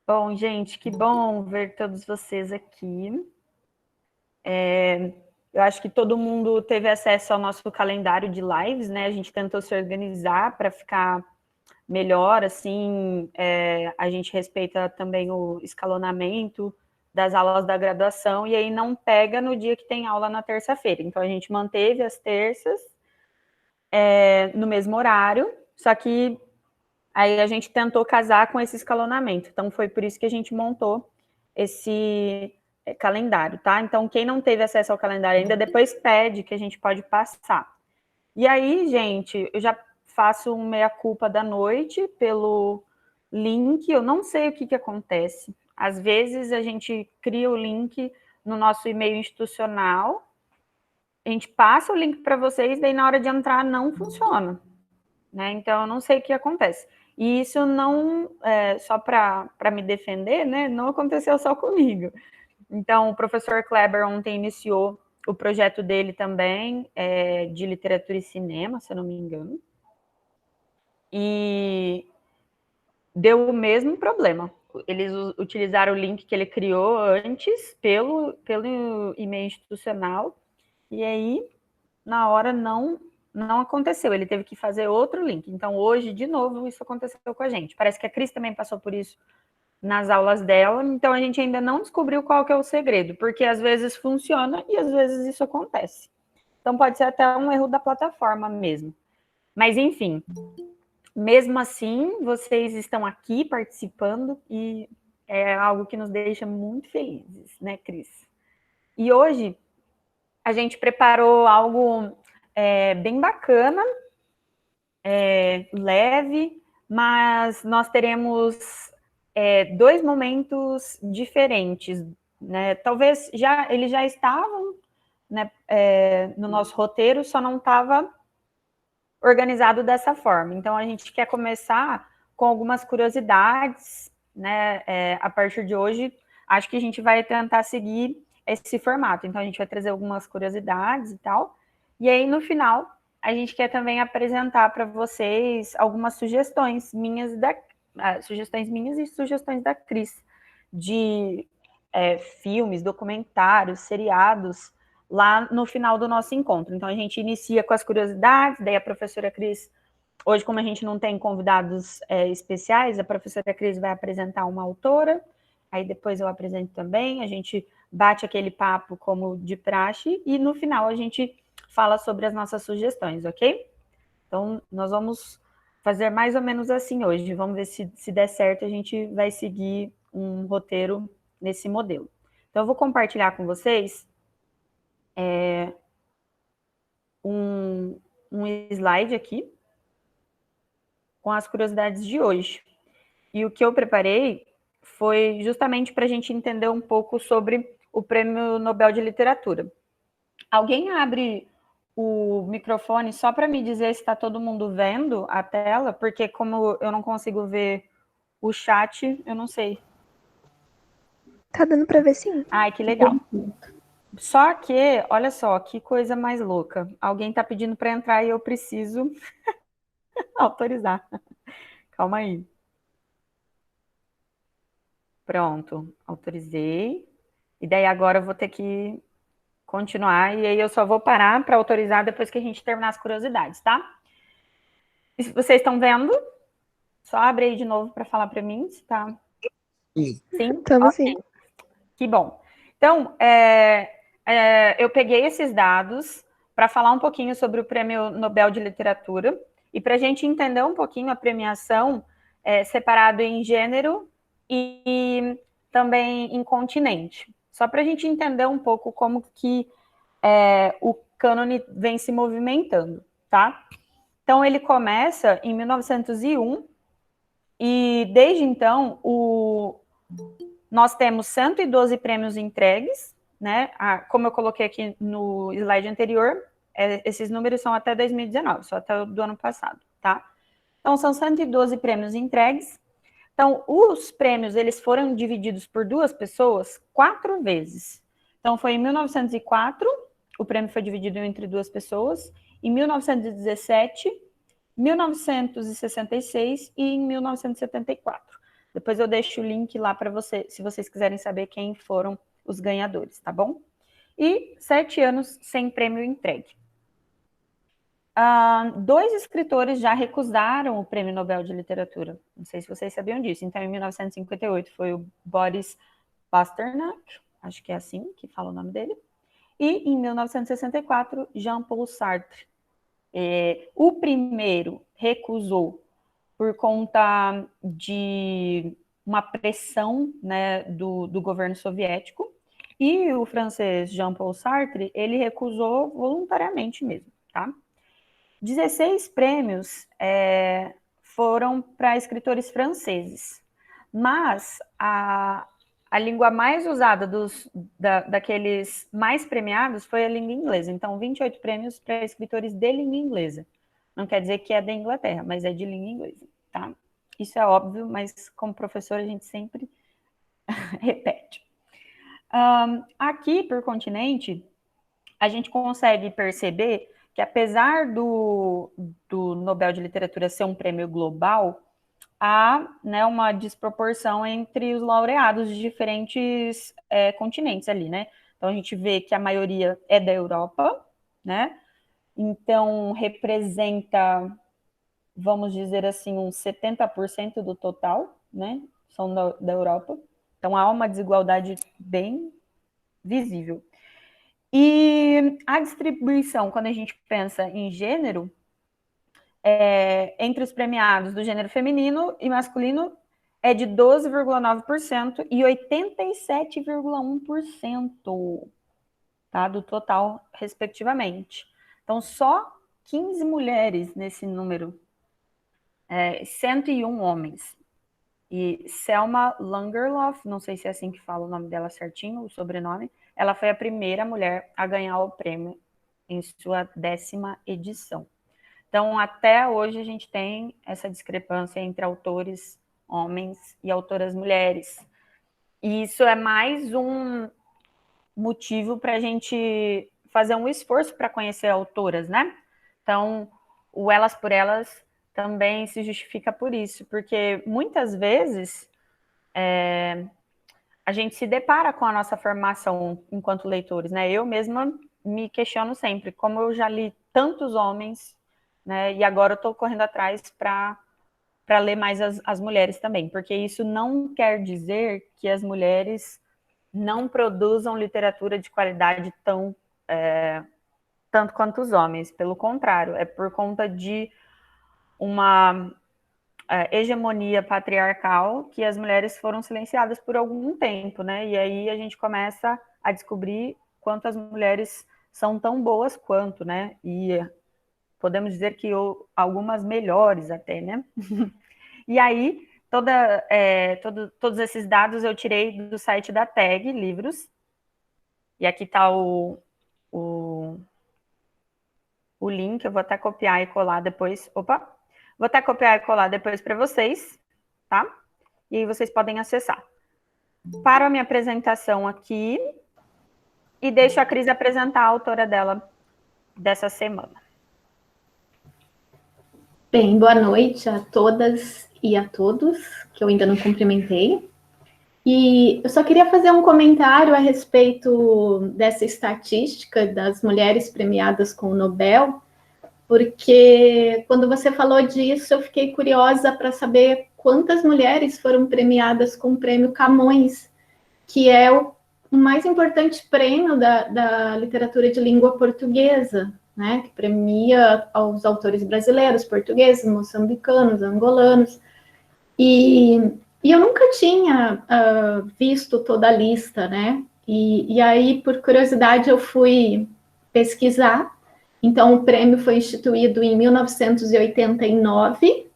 Bom, gente, que bom ver todos vocês aqui. Eu acho que todo mundo teve acesso ao nosso calendário de lives, né? A gente tentou se organizar para ficar melhor, assim, a gente respeita também o escalonamento das aulas da graduação, e aí não pega no dia que tem aula na terça-feira. Então, a gente manteve as terças no mesmo horário, só que aí a gente tentou casar com esse escalonamento. Então, foi por isso que a gente montou esse calendário, tá? Então, quem não teve acesso ao calendário ainda, depois pede que a gente pode passar. E aí, gente, eu já faço um meia-culpa da noite pelo link. Eu não sei o que acontece. Às vezes, a gente cria o link no nosso e-mail institucional, a gente passa o link para vocês, daí na hora de entrar não funciona. Né? Então, eu não sei o que acontece. E isso não, só para me defender, né? Não aconteceu só comigo. Então, o professor Kleber ontem iniciou o projeto dele também, de literatura e cinema, se eu não me engano. E deu o mesmo problema. Eles utilizaram o link que ele criou antes pelo e-mail institucional, e aí, na hora, não aconteceu. Ele teve que fazer outro link. Então, hoje, de novo, isso aconteceu com a gente. Parece que a Cris também passou por isso nas aulas dela, então a gente ainda não descobriu qual que é o segredo, porque às vezes funciona e às vezes isso acontece. Então pode ser até um erro da plataforma mesmo. Mas enfim, mesmo assim, vocês estão aqui participando e é algo que nos deixa muito felizes, né, Cris? E hoje a gente preparou algo bem bacana, leve, mas nós teremos dois momentos diferentes, né? Talvez eles já estavam, né, no nosso roteiro, só não estava organizado dessa forma. Então, a gente quer começar com algumas curiosidades, né? A partir de hoje, acho que a gente vai tentar seguir esse formato. Então, a gente vai trazer algumas curiosidades e tal. E aí, no final, a gente quer também apresentar para vocês algumas sugestões minhas e sugestões da Cris, de filmes, documentários, seriados, lá no final do nosso encontro. Então, a gente inicia com as curiosidades, daí a professora Cris, hoje, como a gente não tem convidados especiais, a professora Cris vai apresentar uma autora, aí depois eu apresento também, a gente bate aquele papo como de praxe, e no final a gente fala sobre as nossas sugestões, ok? Então, nós vamos fazer mais ou menos assim hoje, vamos ver se der certo, a gente vai seguir um roteiro nesse modelo. Então, eu vou compartilhar com vocês um slide aqui com as curiosidades de hoje. E o que eu preparei foi justamente para a gente entender um pouco sobre o Prêmio Nobel de Literatura. Alguém abre o microfone só para me dizer se está todo mundo vendo a tela? Porque como eu não consigo ver o chat, eu não sei. Tá dando para ver sim. Ai, que legal. Só que, olha só, que coisa mais louca. Alguém está pedindo para entrar e eu preciso autorizar. Calma aí. Pronto, autorizei. E daí agora eu vou ter que continuar, e aí eu só vou parar para autorizar depois que a gente terminar as curiosidades, tá? E se vocês estão vendo, só abre aí de novo para falar para mim se tá. Sim. Sim? Estamos Ok. sim. Que bom. Então, eu peguei esses dados para falar um pouquinho sobre o Prêmio Nobel de Literatura e para a gente entender um pouquinho a premiação separado em gênero e também em continente. Só para a gente entender um pouco como que o cânone vem se movimentando, tá? Então, ele começa em 1901 e desde então nós temos 112 prêmios entregues, né? Como eu coloquei aqui no slide anterior, esses números são até 2019, só até do ano passado, tá? Então, são 112 prêmios entregues. Então, os prêmios, eles foram divididos por duas pessoas 4 vezes. Então, foi em 1904, o prêmio foi dividido entre duas pessoas, em 1917, 1966 e em 1974. Depois eu deixo o link lá para você, se vocês quiserem saber quem foram os ganhadores, tá bom? E 7 anos sem prêmio entregue. 2 escritores já recusaram o Prêmio Nobel de Literatura. Não sei se vocês sabiam disso. Então, em 1958 foi o Boris Pasternak, acho que é assim que fala o nome dele, e em 1964, Jean-Paul Sartre. O primeiro recusou por conta de uma pressão, né, do governo soviético, e o francês Jean-Paul Sartre, ele recusou voluntariamente mesmo, tá? 16 prêmios foram para escritores franceses, mas a língua mais usada daqueles mais premiados foi a língua inglesa. Então, 28 prêmios para escritores de língua inglesa. Não quer dizer que é da Inglaterra, mas é de língua inglesa, tá? Isso é óbvio, mas como professor a gente sempre repete. Aqui, por continente, a gente consegue perceber que apesar do Nobel de Literatura ser um prêmio global, há, né, uma desproporção entre os laureados de diferentes continentes ali, né? Então a gente vê que a maioria é da Europa, né? Então representa, vamos dizer assim, uns 70% do total, né? São da Europa. Então há uma desigualdade bem visível. E a distribuição, quando a gente pensa em gênero, entre os premiados do gênero feminino e masculino é de 12,9% e 87,1%, tá, do total, respectivamente. Então, só 15 mulheres nesse número, 101 homens. E Selma Lagerlof, não sei se é assim que fala o nome dela certinho, o sobrenome, ela foi a primeira mulher a ganhar o prêmio em sua 10ª edição. Então, até hoje, a gente tem essa discrepância entre autores homens e autoras mulheres. E isso é mais um motivo para a gente fazer um esforço para conhecer autoras, né? Então, o Elas por Elas também se justifica por isso, porque muitas vezes a gente se depara com a nossa formação enquanto leitores, né? Eu mesma me questiono sempre, como eu já li tantos homens, né? E agora eu estou correndo atrás para ler mais as mulheres também, porque isso não quer dizer que as mulheres não produzam literatura de qualidade tanto quanto os homens. Pelo contrário, é por conta de uma hegemonia patriarcal que as mulheres foram silenciadas por algum tempo, né? E aí a gente começa a descobrir quanto as mulheres são tão boas quanto, né? E podemos dizer que algumas melhores até, né? E aí, todos esses dados eu tirei do site da TAG Livros, e aqui está o link, eu vou até copiar e colar depois, vou até copiar e colar depois para vocês, tá? E aí vocês podem acessar. Paro a minha apresentação aqui e deixo a Cris apresentar a autora dela dessa semana. Bem, boa noite a todas e a todos, que eu ainda não cumprimentei. E eu só queria fazer um comentário a respeito dessa estatística das mulheres premiadas com o Nobel, porque quando você falou disso, eu fiquei curiosa para saber quantas mulheres foram premiadas com o prêmio Camões, que é o mais importante prêmio da literatura de língua portuguesa, né, que premia aos autores brasileiros, portugueses, moçambicanos, angolanos, e eu nunca tinha visto toda a lista, né, e aí, por curiosidade, eu fui pesquisar. Então, o prêmio foi instituído em 1989,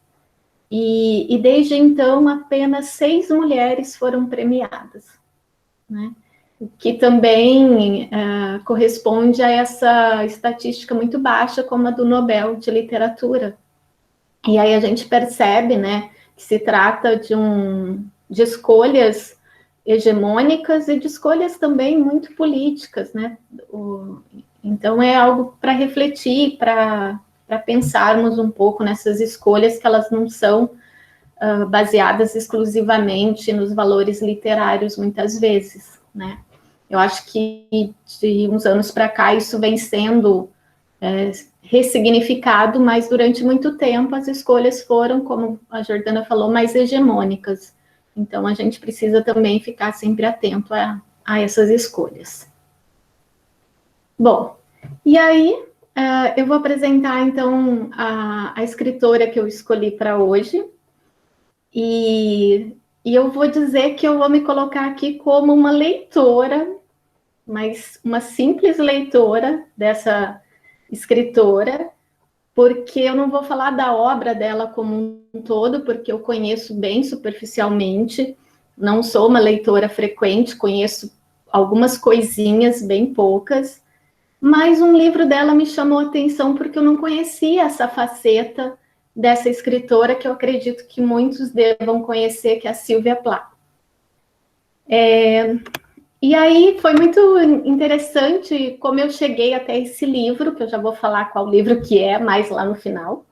e desde então, apenas 6 mulheres foram premiadas, né? O que também corresponde a essa estatística muito baixa, como a do Nobel de Literatura. E aí a gente percebe, né, que se trata de escolhas hegemônicas e de escolhas também muito políticas, né? Então é algo para refletir, para pensarmos um pouco nessas escolhas, que elas não são baseadas exclusivamente nos valores literários, muitas vezes, né? Eu acho que de uns anos para cá isso vem sendo ressignificado, mas durante muito tempo as escolhas foram, como a Jordana falou, mais hegemônicas. Então a gente precisa também ficar sempre atento a essas escolhas. Bom, e aí eu vou apresentar então a escritora que eu escolhi para hoje, e eu vou dizer que eu vou me colocar aqui como uma leitora, mas uma simples leitora dessa escritora, porque eu não vou falar da obra dela como um todo, porque eu conheço bem superficialmente, não sou uma leitora frequente, conheço algumas coisinhas, bem poucas, mas um livro dela me chamou a atenção porque eu não conhecia essa faceta dessa escritora que eu acredito que muitos devam conhecer, que é a Sylvia Plath. E aí foi muito interessante como eu cheguei até esse livro, que eu já vou falar qual livro que é, mais lá no final.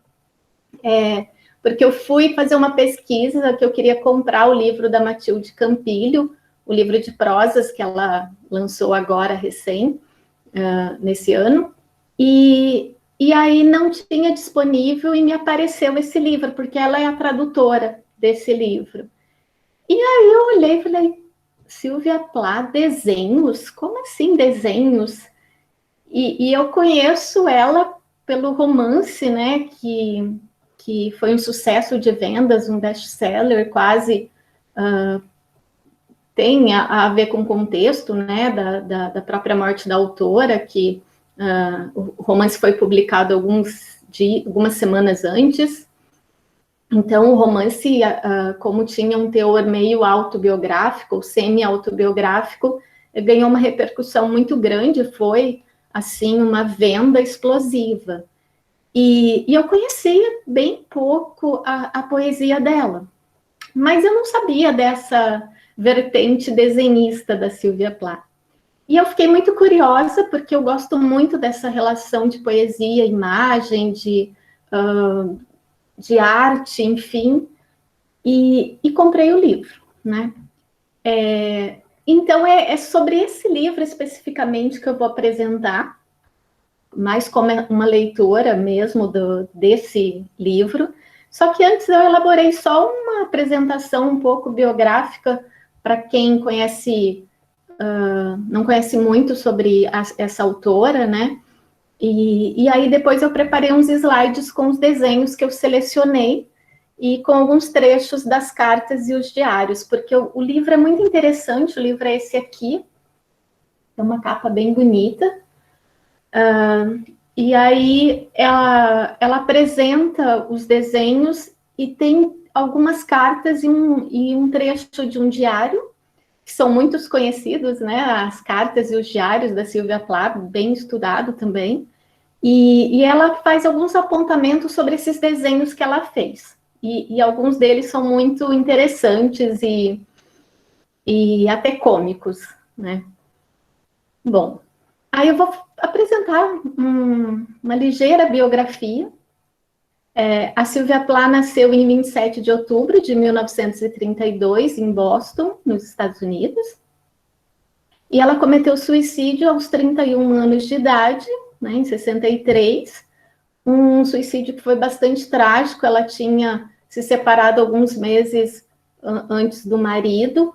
Porque eu fui fazer uma pesquisa que eu queria comprar o livro da Matilde Campilho, o livro de prosas que ela lançou agora, recém, nesse ano. E aí não tinha disponível e me apareceu esse livro, porque ela é a tradutora desse livro. E aí eu olhei e falei, Sylvia Plath, desenhos? Como assim desenhos? E eu conheço ela pelo romance, né, que foi um sucesso de vendas, um best-seller, quase tem a ver com o contexto, né, da própria morte da autora, que o romance foi publicado algumas semanas antes. Então, o romance, como tinha um teor meio autobiográfico, ou semi-autobiográfico, ganhou uma repercussão muito grande, foi, assim, uma venda explosiva. E eu conhecia bem pouco a poesia dela, mas eu não sabia dessa vertente desenhista da Sylvia Plath. E eu fiquei muito curiosa, porque eu gosto muito dessa relação de poesia, imagem, de arte, enfim, e comprei o livro, né? Então, é sobre esse livro especificamente que eu vou apresentar, mais como uma leitora mesmo desse livro. Só que antes eu elaborei só uma apresentação um pouco biográfica para quem conhece, não conhece muito sobre essa autora, né? E aí depois eu preparei uns slides com os desenhos que eu selecionei e com alguns trechos das cartas e os diários, porque o livro é muito interessante, o livro é esse aqui, é uma capa bem bonita. E aí ela apresenta os desenhos e tem algumas cartas e um trecho de um diário, que são muitos conhecidos, né? As cartas e os diários da Sylvia Plath, bem estudado também. E ela faz alguns apontamentos sobre esses desenhos que ela fez. E alguns deles são muito interessantes e até cômicos, né? Bom, aí eu vou apresentar uma ligeira biografia. A Sylvia Plath nasceu em 27 de outubro de 1932, em Boston, nos Estados Unidos. E ela cometeu suicídio aos 31 anos de idade, né, em 63, um suicídio que foi bastante trágico. Ela tinha se separado alguns meses antes do marido,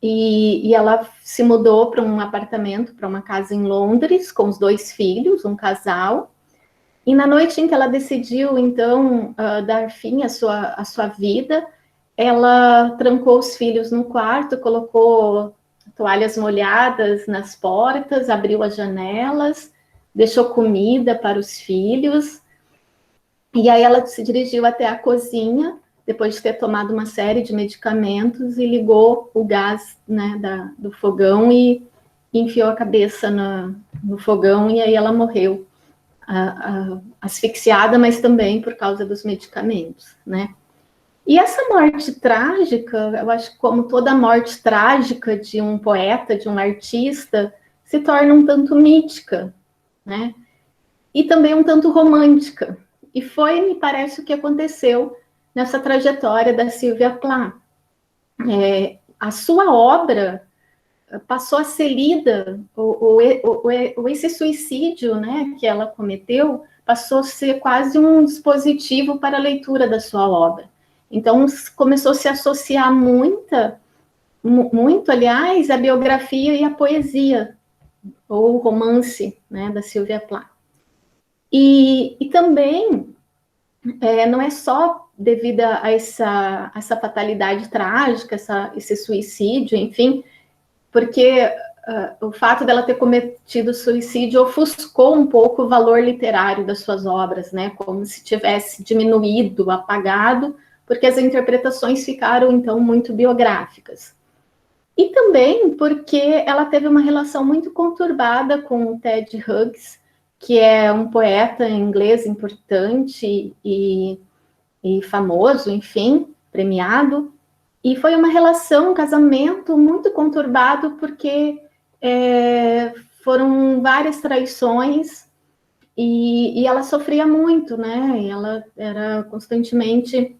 e ela se mudou para um apartamento, para uma casa em Londres, com os 2 filhos, um casal, e na noite em que ela decidiu, então, dar fim à sua vida, ela trancou os filhos no quarto, colocou toalhas molhadas nas portas, abriu as janelas, deixou comida para os filhos, e aí ela se dirigiu até a cozinha, depois de ter tomado uma série de medicamentos, e ligou o gás, né, do fogão e enfiou a cabeça no fogão, e aí ela morreu, asfixiada, mas também por causa dos medicamentos, né? E essa morte trágica, eu acho que como toda morte trágica de um poeta, de um artista, se torna um tanto mítica, né? E também um tanto romântica. E foi, me parece, o que aconteceu nessa trajetória da Sylvia Plath. A sua obra passou a ser lida, esse suicídio, né, que ela cometeu, passou a ser quase um dispositivo para a leitura da sua obra. Então, começou a se associar muito, aliás, a biografia e a poesia, ou o romance, né, da Sylvia Plath. E também, não é só devido a essa fatalidade trágica, esse suicídio, enfim, porque o fato dela ter cometido suicídio ofuscou um pouco o valor literário das suas obras, né, como se tivesse diminuído, apagado, porque as interpretações ficaram, então, muito biográficas. E também porque ela teve uma relação muito conturbada com o Ted Hughes, que é um poeta inglês importante e famoso, enfim, premiado. E foi uma relação, um casamento muito conturbado, porque foram várias traições e ela sofria muito, né? E ela era constantemente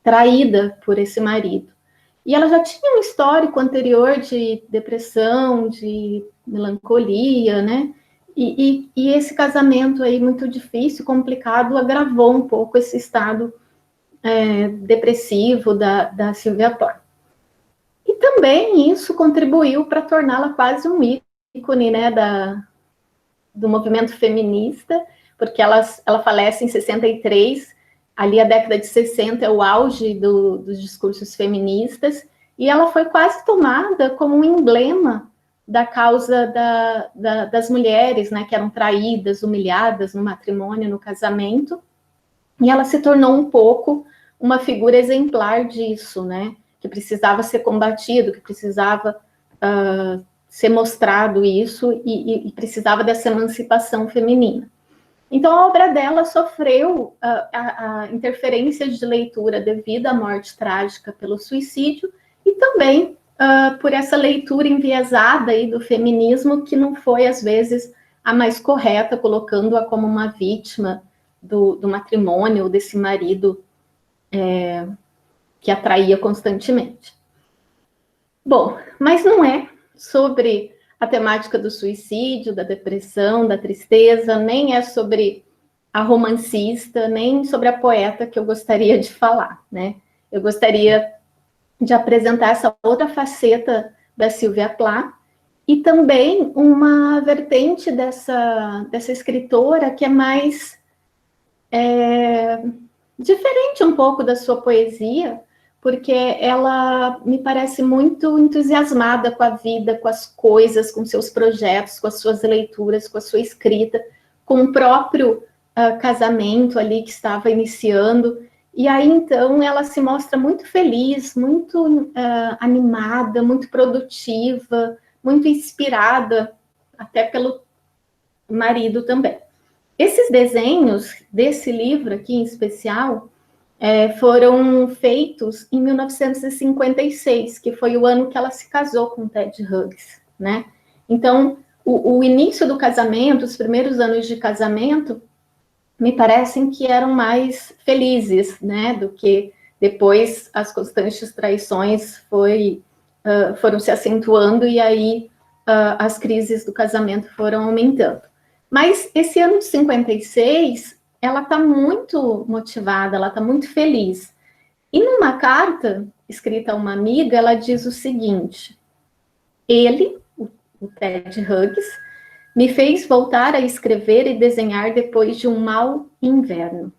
traída por esse marido. E ela já tinha um histórico anterior de depressão, de melancolia, né? E esse casamento aí muito difícil, complicado, agravou um pouco esse estado depressivo da Sylvia Plath. E também isso contribuiu para torná-la quase um ícone, né, do movimento feminista, porque ela falece em 63, ali a década de 60 é o auge dos discursos feministas, e ela foi quase tomada como um emblema da causa das mulheres, né, que eram traídas, humilhadas no matrimônio, no casamento, e ela se tornou um pouco uma figura exemplar disso, né, que precisava ser combatido, que precisava ser mostrado isso, e precisava dessa emancipação feminina. Então, a obra dela sofreu interferências de leitura devido à morte trágica pelo suicídio e também por essa leitura enviesada aí do feminismo, que não foi, às vezes, a mais correta, colocando-a como uma vítima do matrimônio, ou desse marido que a traía constantemente. Bom, mas não é sobre a temática do suicídio, da depressão, da tristeza, nem é sobre a romancista, nem sobre a poeta que eu gostaria de falar, né? Eu gostaria de apresentar essa outra faceta da Sylvia Plath e também uma vertente dessa escritora que é mais diferente um pouco da sua poesia, porque ela me parece muito entusiasmada com a vida, com as coisas, com seus projetos, com as suas leituras, com a sua escrita, com o próprio casamento ali que estava iniciando. E aí, então, ela se mostra muito feliz, muito animada, muito produtiva, muito inspirada, até pelo marido também. Esses desenhos desse livro aqui em especial foram feitos em 1956, que foi o ano que ela se casou com Ted Hughes, né? Então, o início do casamento, os primeiros anos de casamento, me parecem que eram mais felizes, né? Do que depois as constantes traições foram se acentuando e aí as crises do casamento foram aumentando. Mas esse ano de 56, ela está muito motivada, ela está muito feliz. E numa carta escrita a uma amiga, ela diz o seguinte: ele, o Ted Hughes, me fez voltar a escrever e desenhar depois de um mau inverno.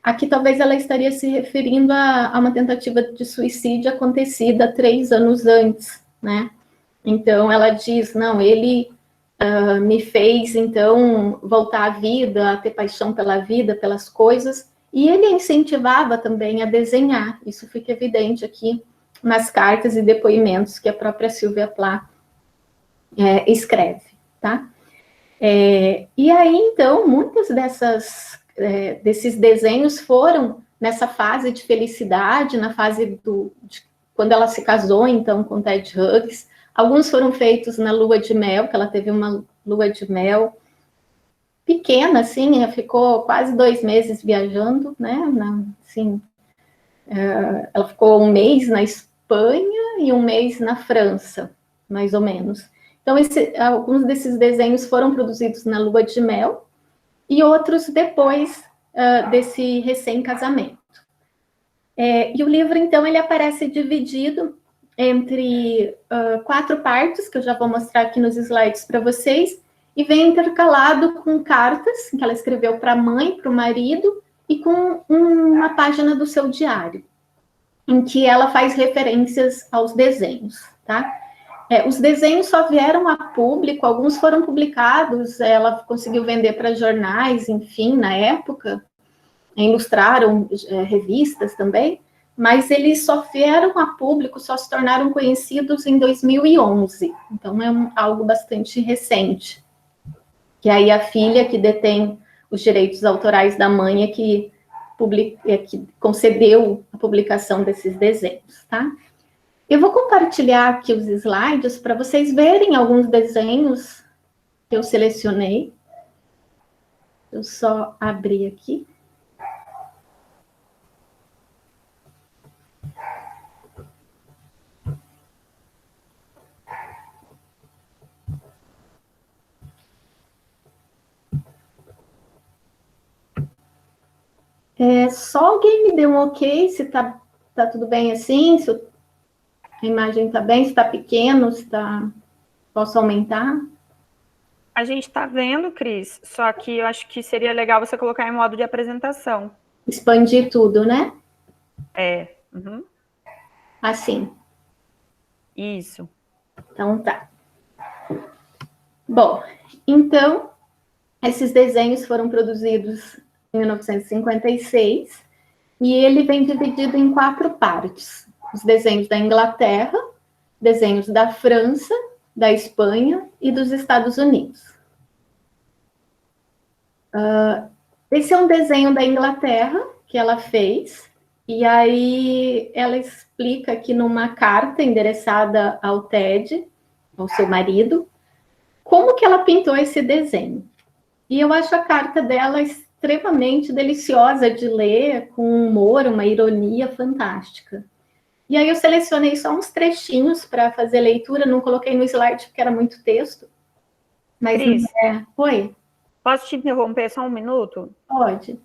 Aqui talvez ela estaria se referindo a uma tentativa de suicídio acontecida 3 anos antes, né? Então ela diz, não, ele me fez, então, voltar à vida, a ter paixão pela vida, pelas coisas, e ele a incentivava também a desenhar. Isso fica evidente aqui nas cartas e depoimentos que a própria Sylvia Plath escreve, tá? E aí, então, muitos desses desenhos foram nessa fase de felicidade, na fase de quando ela se casou, então, com Ted Hughes. Alguns foram feitos na lua de mel, que ela teve uma lua de mel pequena, assim, ficou quase 2 meses viajando, né, assim, Ela ficou um mês na Espanha e um mês na França, mais ou menos. Então, alguns desses desenhos foram produzidos na lua de mel e outros depois desse recém-casamento. E o livro, então, ele aparece dividido entre 4 partes, que eu já vou mostrar aqui nos slides para vocês, e vem intercalado com cartas que ela escreveu para a mãe, para o marido, e com uma página do seu diário, em que ela faz referências aos desenhos, tá? Os desenhos só vieram a público, alguns foram publicados, ela conseguiu vender para jornais, enfim, na época, ilustraram revistas também, mas eles só vieram a público, só se tornaram conhecidos em 2011, então é algo bastante recente. Que aí a filha que detém os direitos autorais da mãe que concedeu a publicação desses desenhos, tá? Eu vou compartilhar aqui os slides para vocês verem alguns desenhos que eu selecionei. Eu só abrir aqui. Só alguém me dê um ok, se tá tudo bem assim, se a imagem está bem, se está pequeno, se tá... Posso aumentar? A gente está vendo, Cris, só que eu acho que seria legal você colocar em modo de apresentação. Expandir tudo, né? Uhum. Assim. Isso. Então tá. Bom, então, esses desenhos foram produzidos em 1956 e ele vem dividido em 4 partes. Os desenhos da Inglaterra, desenhos da França, da Espanha e dos Estados Unidos. Esse é um desenho da Inglaterra que ela fez, e aí ela explica aqui numa carta endereçada ao Ted, ao seu marido, como que ela pintou esse desenho. E eu acho a carta dela extremamente deliciosa de ler, com um humor, uma ironia fantástica. E aí eu selecionei só uns trechinhos para fazer leitura, não coloquei no slide porque era muito texto. Mas Cris, Oi? posso te interromper só um minuto? Pode.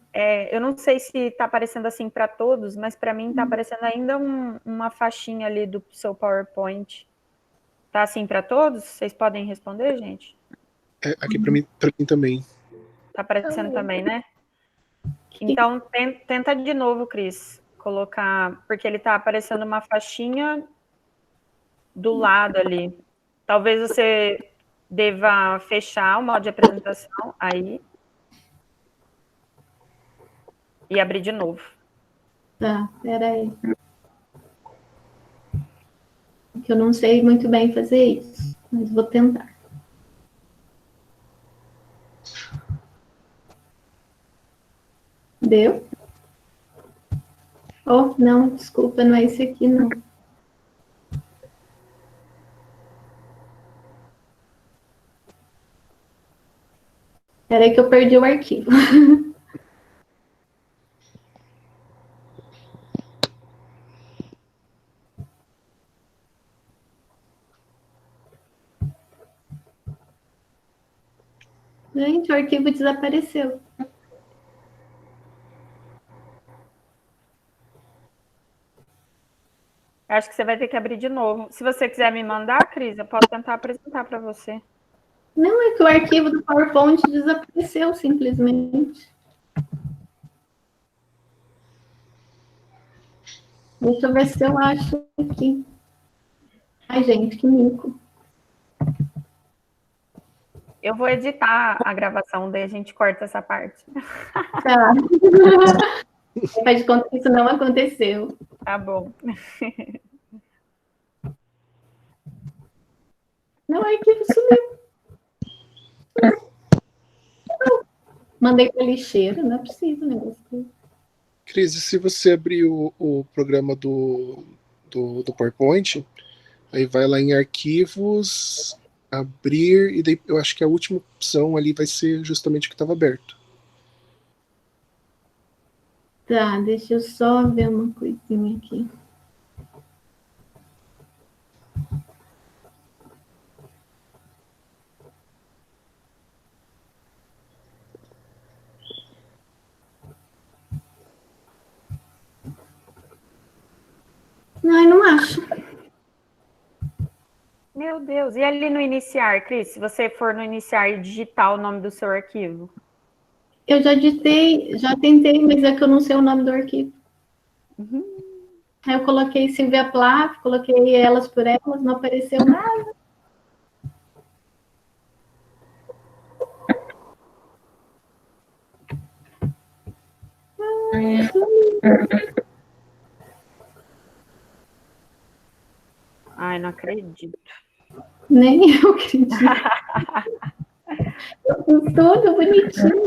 Eu não sei se está aparecendo assim para todos, mas para mim está aparecendo ainda uma faixinha ali do seu PowerPoint. Tá assim para todos? Vocês podem responder, gente? Aqui para mim também. Tá aparecendo também, né? Então, tenta de novo, Cris, colocar, porque ele tá aparecendo uma faixinha do lado ali. Talvez você deva fechar o modo de apresentação aí e abrir de novo. Tá, peraí. Que eu não sei muito bem fazer isso, mas vou tentar. Deu? Oh, não, desculpa, não é esse aqui, não. Peraí que eu perdi o arquivo. Gente, o arquivo desapareceu. Acho que você vai ter que abrir de novo. Se você quiser me mandar, Cris, eu posso tentar apresentar para você. Não, é que o arquivo do PowerPoint desapareceu, simplesmente. Deixa eu ver se eu acho aqui. Ai, gente, que mico. Eu vou editar a gravação, daí a gente corta essa parte. Tá. Faz de conta que isso não aconteceu. Tá bom. Não, o arquivo sumiu. Mandei para lixeira, não é possível, negócio. Cris, se você abrir o programa do PowerPoint, aí vai lá em arquivos, abrir, e daí eu acho que a última opção ali vai ser justamente o que estava aberto. Tá, deixa eu só ver uma coisinha aqui. Ai, não acho. Meu Deus. E ali no iniciar, Cris, se você for no iniciar e digitar o nome do seu arquivo? Eu já digitei, já tentei, mas é que eu não sei o nome do arquivo. Aí eu coloquei Silvia Plath, coloquei elas por elas, não apareceu nada. Ai, não acredito. Nem eu acredito. Tudo bonitinho.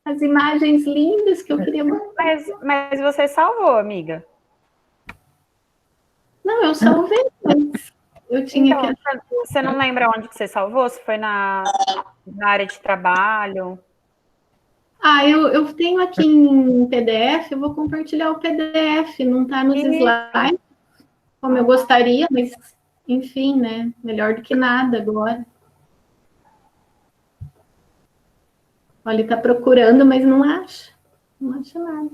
As imagens lindas que eu queria mostrar. Mas você salvou, amiga. Não, eu salvei, mas eu tinha Então, que... você não lembra onde que você salvou? Se foi na área de trabalho? Ah, eu tenho aqui em PDF, eu vou compartilhar o PDF, não está nos Isso. slides, como eu gostaria, mas, enfim, né? Melhor do que nada agora. Olha, ele está procurando, mas não acha. Não acha nada.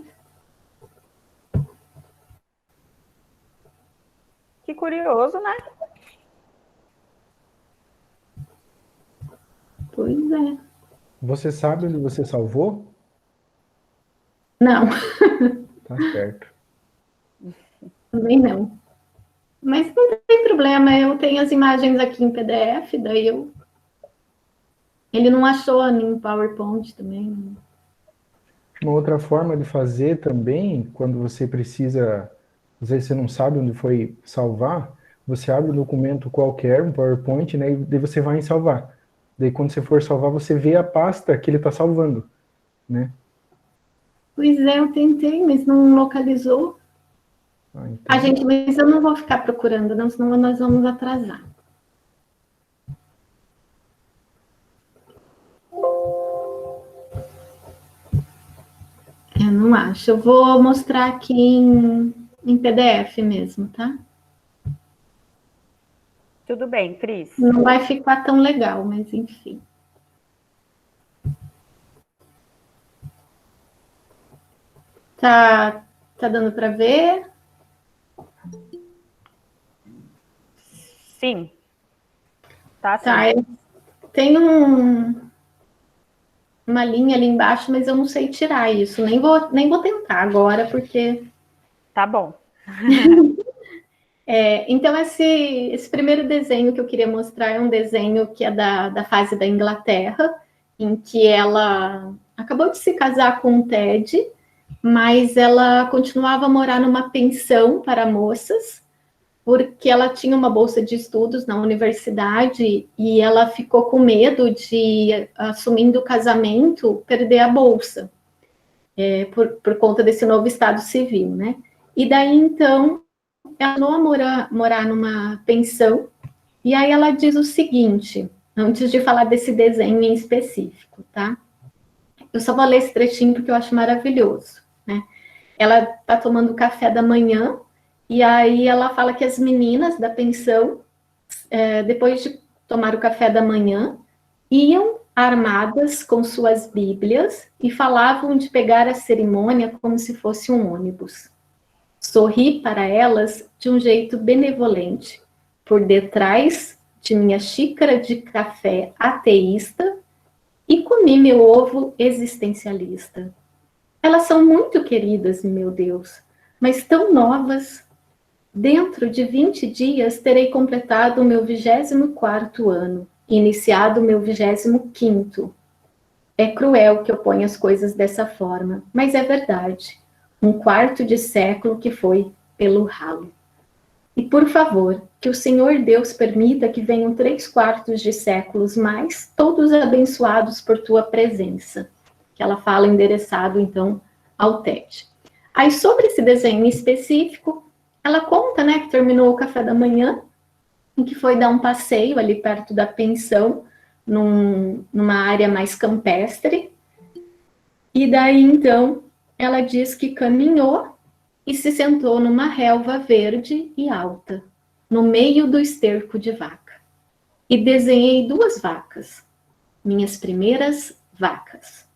Que curioso, né? Pois é. Você sabe onde você salvou? Não, Tá certo. também não. Mas não tem problema, eu tenho as imagens aqui em PDF, daí eu... Ele não achou em PowerPoint também. Uma outra forma de fazer também, quando você precisa, às vezes você não sabe onde foi salvar, você abre um documento qualquer, um PowerPoint, né, e daí você vai em salvar. Daí quando você for salvar, você vê a pasta que ele está salvando, né? Pois é, eu tentei, mas não localizou. Então... Gente, mas eu não vou ficar procurando, não, senão nós vamos atrasar. Eu não acho. Eu vou mostrar aqui em PDF mesmo, tá? Tudo bem, Cris. Não vai ficar tão legal, mas enfim. Tá dando para ver? Sim. Tá, sim. Tá, tem uma linha ali embaixo, mas eu não sei tirar isso. Nem vou tentar agora, porque... Tá bom. Então, esse primeiro desenho que eu queria mostrar é um desenho que é da fase da Inglaterra, em que ela acabou de se casar com o Ted, mas ela continuava a morar numa pensão para moças, porque ela tinha uma bolsa de estudos na universidade e ela ficou com medo de, assumindo o casamento, perder a bolsa, por conta desse novo estado civil, né? E daí, então, ela não morar numa pensão, e aí ela diz o seguinte, antes de falar desse desenho em específico, tá? Eu só vou ler esse trechinho porque eu acho maravilhoso, né? Ela tá tomando café da manhã, e aí ela fala que as meninas da pensão, depois de tomar o café da manhã, iam armadas com suas bíblias e falavam de pegar a cerimônia como se fosse um ônibus. Sorri para elas de um jeito benevolente, por detrás de minha xícara de café ateísta, e comi meu ovo existencialista. Elas são muito queridas, meu Deus, mas tão novas. Dentro de 20 dias terei completado o meu 24º ano, iniciado o meu 25º. É cruel que eu ponha as coisas dessa forma, mas é verdade. 1/4 de século que foi pelo ralo. E por favor, que o Senhor Deus permita que venham 3/4 de séculos mais, todos abençoados por tua presença. Que ela fala endereçado, então, ao Ted. Aí, sobre esse desenho específico, ela conta, né, que terminou o café da manhã, em que foi dar um passeio ali perto da pensão, numa área mais campestre, E daí, então, ela diz que caminhou e se sentou numa relva verde e alta, no meio do esterco de vaca. E desenhei 2 vacas, minhas primeiras vacas.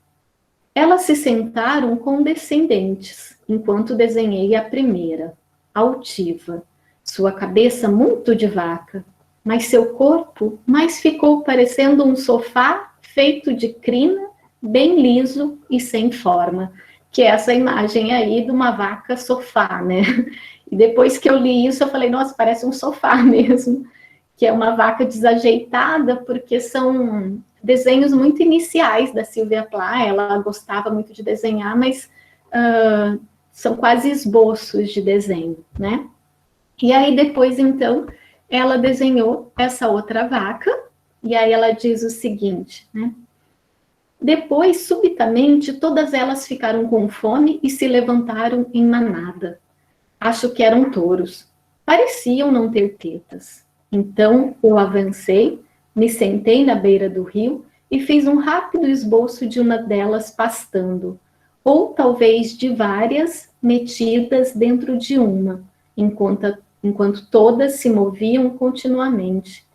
Elas se sentaram condescendentes, enquanto desenhei a primeira, altiva, sua cabeça muito de vaca, mas seu corpo mais ficou parecendo um sofá feito de crina, bem liso e sem forma, que é essa imagem aí de uma vaca sofá, né? E depois que eu li isso, eu falei, nossa, parece um sofá mesmo, que é uma vaca desajeitada, porque são desenhos muito iniciais da Sylvia Plath. Ela gostava muito de desenhar, mas são quase esboços de desenho, né? E aí depois, então, ela desenhou essa outra vaca, e aí ela diz o seguinte, né? Depois, subitamente, todas elas ficaram com fome e se levantaram em manada. Acho que eram touros. Pareciam não ter tetas. Então, eu avancei, me sentei na beira do rio e fiz um rápido esboço de uma delas pastando, ou talvez de várias metidas dentro de uma, enquanto todas se moviam continuamente.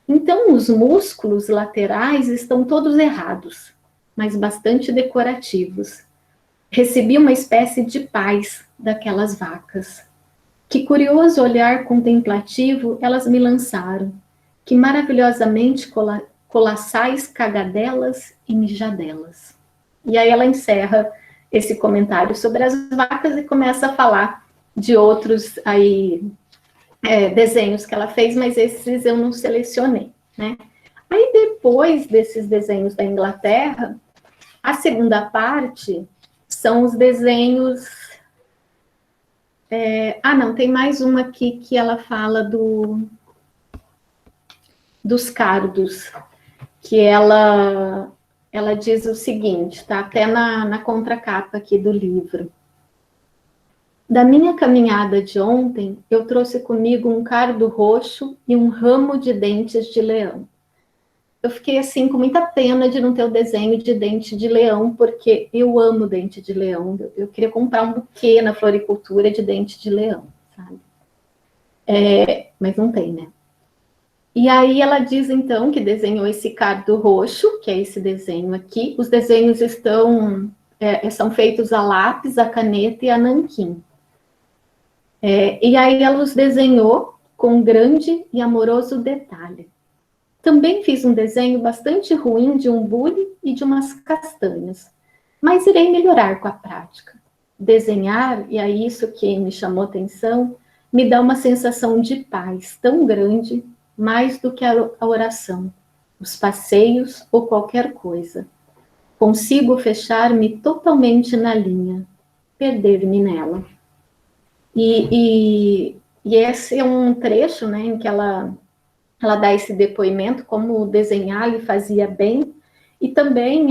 Então, os músculos laterais estão todos errados, mas bastante decorativos. Recebi uma espécie de paz daquelas vacas. Que curioso olhar contemplativo elas me lançaram. Que maravilhosamente colossais cagadelas e mijadelas. E aí ela encerra esse comentário sobre as vacas e começa a falar de outros aí, desenhos que ela fez, mas esses eu não selecionei, né? Aí depois desses desenhos da Inglaterra, a segunda parte são os desenhos... não, tem mais uma aqui que ela fala dos cardos, que ela diz o seguinte, tá até na contracapa aqui do livro. Da minha caminhada de ontem, eu trouxe comigo um cardo roxo e um ramo de dentes de leão. Eu fiquei assim com muita pena de não ter o desenho de dente de leão, porque eu amo dente de leão. Eu queria comprar um buquê na floricultura de dente de leão, sabe? Mas não tem, né? E aí ela diz, então, que desenhou esse cardo roxo, que é esse desenho aqui. Os desenhos são feitos a lápis, a caneta e a nanquim. E aí ela os desenhou com grande e amoroso detalhe. Também fiz um desenho bastante ruim de um bule e de umas castanhas, mas irei melhorar com a prática. Desenhar, e é isso que me chamou a atenção, me dá uma sensação de paz tão grande, mais do que a oração, os passeios ou qualquer coisa. Consigo fechar-me totalmente na linha, perder-me nela. E esse é um trecho, né, em que ela dá esse depoimento, como desenhar lhe fazia bem, e também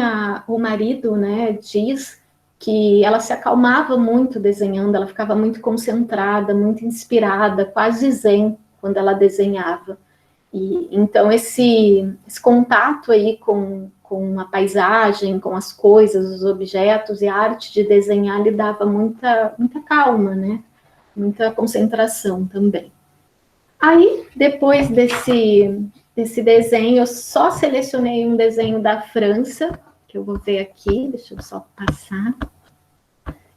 o marido, né, diz que ela se acalmava muito desenhando, ela ficava muito concentrada, muito inspirada, quase zen, quando ela desenhava. E então esse contato aí com a paisagem, com as coisas, os objetos, e a arte de desenhar lhe dava muita calma, né, muita concentração também. Aí, depois desse desenho, eu só selecionei um desenho da França, que eu vou ver aqui, deixa eu só passar.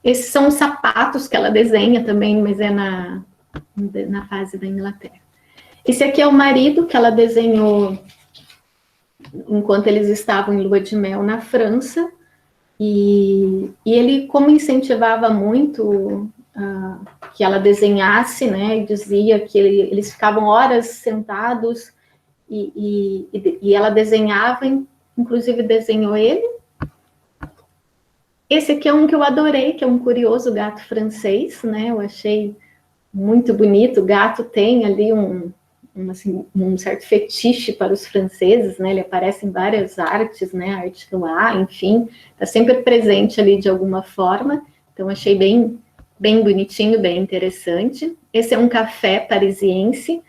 Esses são os sapatos que ela desenha também, mas é na fase da Inglaterra. Esse aqui é o marido que ela desenhou enquanto eles estavam em lua de mel na França, e ele, como incentivava muito que ela desenhasse, né, e dizia que eles ficavam horas sentados e ela desenhava, inclusive desenhou ele. Esse aqui é um que eu adorei, que é um curioso gato francês, né, eu achei muito bonito. O gato tem ali um certo fetiche para os franceses, né, ele aparece em várias artes, né, arte no ar, enfim, está sempre presente ali de alguma forma, então achei bem bonitinho, bem interessante. Esse é um café parisiense,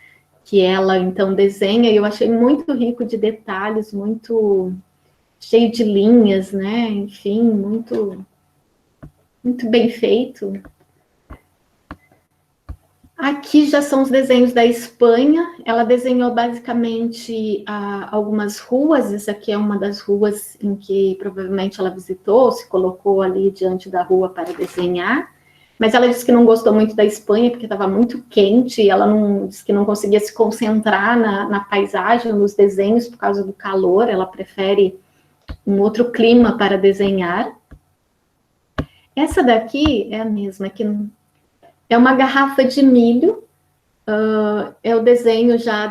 que ela, então, desenha, e eu achei muito rico de detalhes, muito cheio de linhas, né? Enfim, muito, muito bem feito. Aqui já são os desenhos da Espanha. Ela desenhou basicamente algumas ruas. Essa aqui é uma das ruas em que provavelmente ela visitou, se colocou ali diante da rua para desenhar. Mas ela disse que não gostou muito da Espanha, porque estava muito quente, e ela disse que não conseguia se concentrar na paisagem, nos desenhos, por causa do calor. Ela prefere um outro clima para desenhar. Essa daqui é a mesma, que é uma garrafa de milho, é o desenho já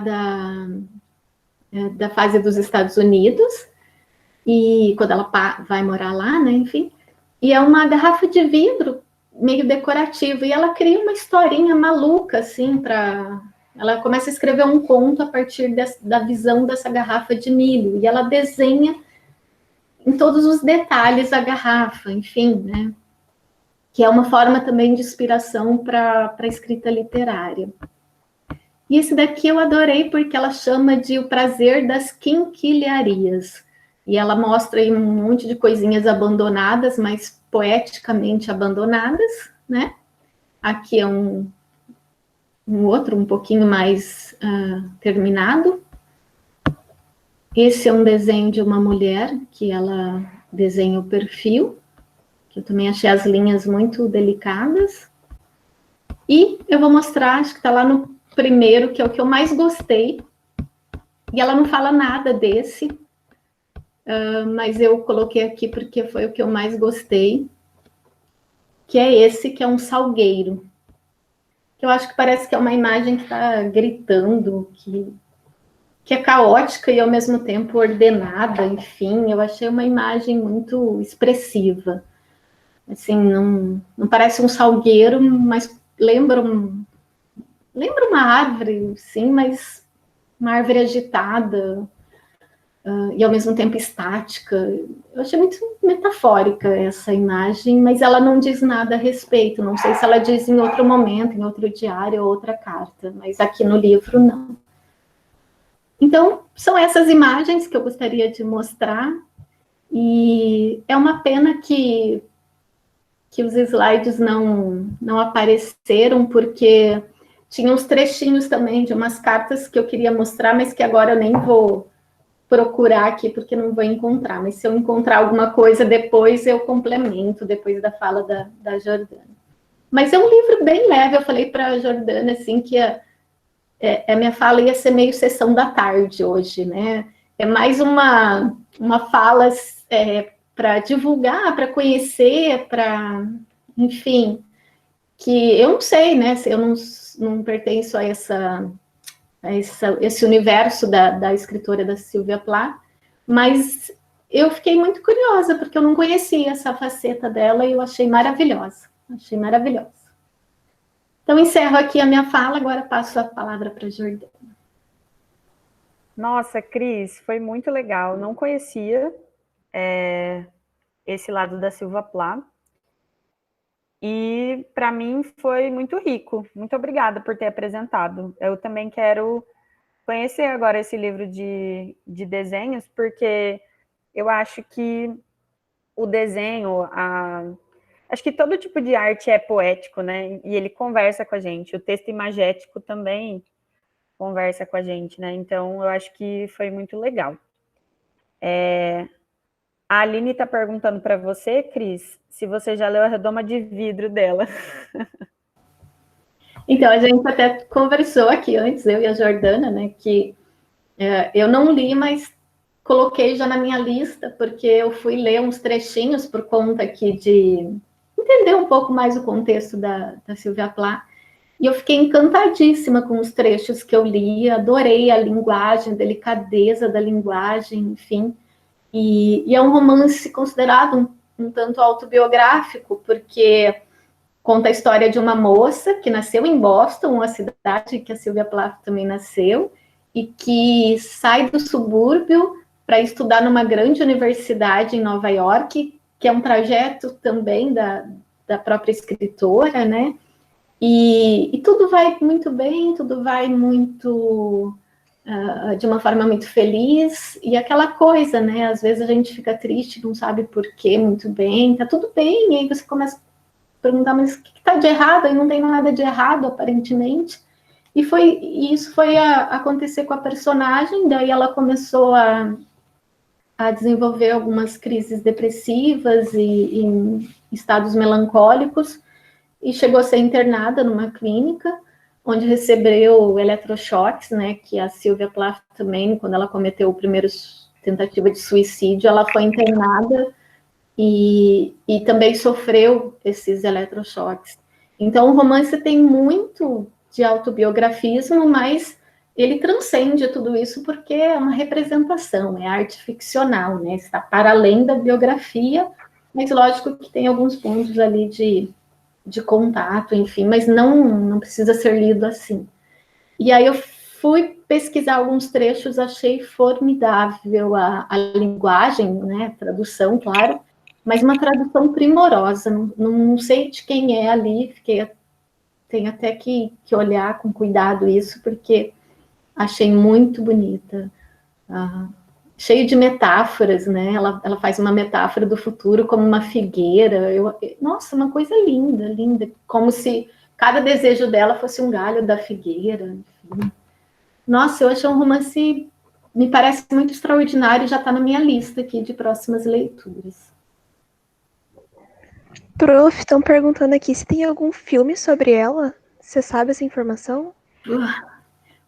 da fase dos Estados Unidos, e quando ela vai morar lá, né, enfim. E é uma garrafa de vidro, meio decorativo, e ela cria uma historinha maluca, assim, ela começa a escrever um conto a partir da visão dessa garrafa de milho, e ela desenha em todos os detalhes a garrafa, enfim, né? Que é uma forma também de inspiração para a escrita literária. E esse daqui eu adorei porque ela chama de O Prazer das Quinquilharias. E ela mostra aí um monte de coisinhas abandonadas, mas poeticamente abandonadas, né? Aqui é um outro um pouquinho mais terminado. Esse é um desenho de uma mulher que ela desenha o perfil, que eu também achei as linhas muito delicadas. E eu vou mostrar, acho que está lá no primeiro, que é o que eu mais gostei. E ela não fala nada desse, mas eu coloquei aqui porque foi o que eu mais gostei, que é esse, que é um salgueiro. Que eu acho que parece que é uma imagem que está gritando, que é caótica e ao mesmo tempo ordenada, enfim. Eu achei uma imagem muito expressiva. Assim, não parece um salgueiro, mas lembra uma árvore, sim, mas uma árvore agitada e ao mesmo tempo estática. Eu achei muito metafórica essa imagem, mas ela não diz nada a respeito. Não sei se ela diz em outro momento, em outro diário ou outra carta, mas aqui no livro não. Então, são essas imagens que eu gostaria de mostrar, e é uma pena que os slides não apareceram, porque tinha uns trechinhos também de umas cartas que eu queria mostrar, mas que agora eu nem vou procurar aqui, porque não vou encontrar. Mas se eu encontrar alguma coisa depois, eu complemento, depois da fala da Jordana. Mas é um livro bem leve. Eu falei para a Jordana, assim, que a minha fala ia ser meio sessão da tarde hoje, né? É mais uma fala para divulgar, para conhecer, enfim, que eu não sei, né? Eu não pertenço a esse universo da escritora da Sylvia Plath, mas eu fiquei muito curiosa, porque eu não conhecia essa faceta dela e eu achei maravilhosa. Achei maravilhosa. Então, encerro aqui a minha fala, agora passo a palavra para a Jordana. Nossa, Cris, foi muito legal. Não conhecia esse lado da Sylvia Plath. E, para mim, foi muito rico. Muito obrigada por ter apresentado. Eu também quero conhecer agora esse livro de desenhos, porque eu acho que o desenho, acho que todo tipo de arte é poético, né? E ele conversa com a gente. O texto imagético também conversa com a gente, né? Então, eu acho que foi muito legal. A Aline está perguntando para você, Cris, se você já leu A Redoma de Vidro dela. Então, a gente até conversou aqui antes, eu e a Jordana, né, que eu não li, mas coloquei já na minha lista, porque eu fui ler uns trechinhos por conta aqui de entender um pouco mais o contexto da Sylvia Plath, e eu fiquei encantadíssima com os trechos que eu li, adorei a linguagem, a delicadeza da linguagem, enfim, e é um romance considerado um tanto autobiográfico, porque conta a história de uma moça que nasceu em Boston, uma cidade que a Sylvia Plath também nasceu, e que sai do subúrbio para estudar numa grande universidade em Nova York, que é um trajeto também da própria escritora, né? E tudo vai muito bem, tudo vai muito de uma forma muito feliz, e aquela coisa, né? Às vezes a gente fica triste, não sabe por quê muito bem, tá tudo bem, e aí você começa a perguntar, mas o que está de errado? Aí não tem nada de errado, aparentemente. E isso foi acontecer com a personagem, daí ela começou a desenvolver algumas crises depressivas e em estados melancólicos, e chegou a ser internada numa clínica, onde recebeu eletrochoques, né, que a Sylvia Plath também, quando ela cometeu o primeiro tentativa de suicídio, ela foi internada e também sofreu esses eletrochoques. Então, o romance tem muito de autobiografismo, mas ele transcende tudo isso porque é uma representação, é arte ficcional, né? Está para além da biografia, mas lógico que tem alguns pontos ali de contato, enfim, mas não precisa ser lido assim. E aí eu fui pesquisar alguns trechos, achei formidável a linguagem, né? Tradução, claro, mas uma tradução primorosa, não sei de quem é ali, tenho até que olhar com cuidado isso, porque achei muito bonita, cheio de metáforas, né? Ela faz uma metáfora do futuro como uma figueira, nossa, uma coisa linda, linda, como se cada desejo dela fosse um galho da figueira, enfim. Nossa, eu achei um romance, me parece muito extraordinário, já está na minha lista aqui de próximas leituras. Prof, estão perguntando aqui se tem algum filme sobre ela. Você sabe essa informação?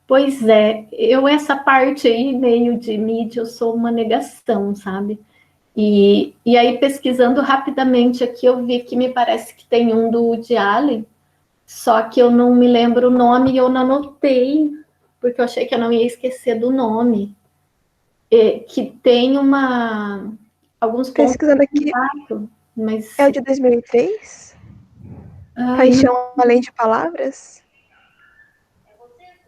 Pois é, essa parte aí, meio de mídia, eu sou uma negação, sabe? E aí, pesquisando rapidamente aqui, eu vi que me parece que tem um do Woody Allen, só que eu não me lembro o nome e eu não anotei, porque eu achei que eu não ia esquecer do nome. Que tem alguns pontos... Pesquisando aqui, mas... é o de 2003? Paixão Além de Palavras?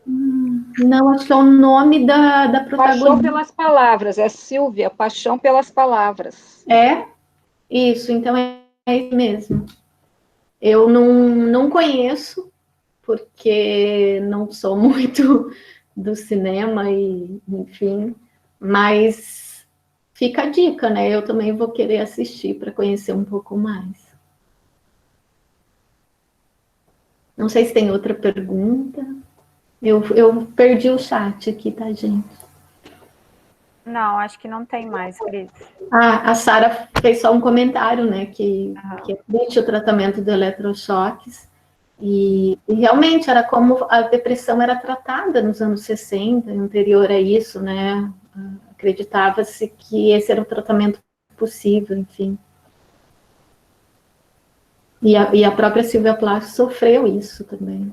Não, acho que é o nome da protagonista. Paixão pelas Palavras, é Sylvia, Paixão pelas Palavras. É? Isso, então é isso mesmo. Eu não conheço, porque não sou muito do cinema, e enfim, mas fica a dica, né? Eu também vou querer assistir para conhecer um pouco mais. Não sei se tem outra pergunta. Eu perdi o chat aqui, tá, gente? Não, acho que não tem mais, Cris. A Sara fez só um comentário, né, que é triste o tratamento de eletrochoques, e realmente era como a depressão era tratada nos anos 60, anterior a isso, né, acreditava-se que esse era o tratamento possível, enfim. E a própria Sylvia Plath sofreu isso também.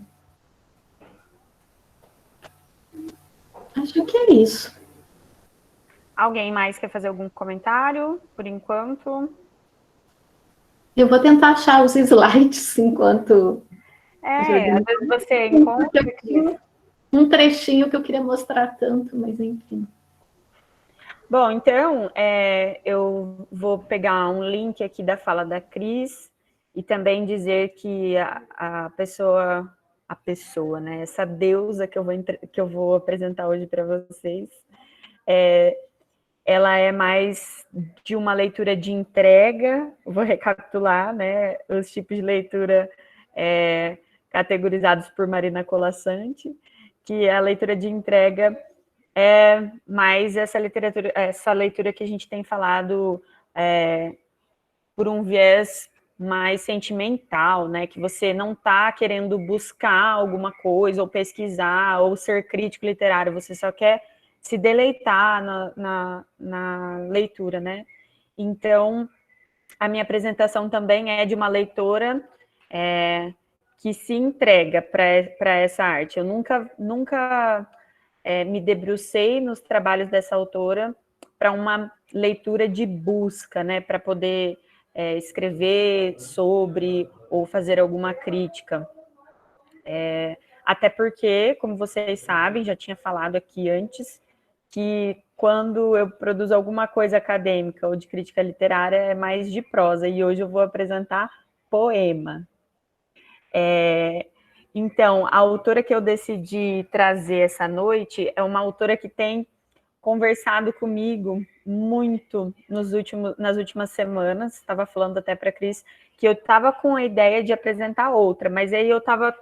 Acho que é isso. Alguém mais quer fazer algum comentário, por enquanto? Eu vou tentar achar os slides enquanto... às vezes você encontra... Um trechinho que eu queria mostrar tanto, mas enfim. Bom, então, eu vou pegar um link aqui da fala da Cris e também dizer que a pessoa, né, essa deusa que eu vou apresentar hoje para vocês, ela é mais de uma leitura de entrega. Vou recapitular, né, os tipos de leitura categorizados por Marina Colasanti, que a leitura de entrega é mais essa leitura que a gente tem falado por um viés mais sentimental, né, que você não está querendo buscar alguma coisa, ou pesquisar, ou ser crítico literário, você só quer se deleitar na leitura, né? Então, a minha apresentação também é de uma leitora que se entrega para essa arte. Eu nunca me debrucei nos trabalhos dessa autora para uma leitura de busca, né? Para poder escrever sobre ou fazer alguma crítica. Até porque, como vocês sabem, já tinha falado aqui antes, que quando eu produzo alguma coisa acadêmica ou de crítica literária é mais de prosa, e hoje eu vou apresentar poema. Então, a autora que eu decidi trazer essa noite é uma autora que tem conversado comigo muito nas últimas semanas. Estava falando até para a Cris que eu estava com a ideia de apresentar outra, mas aí eu estava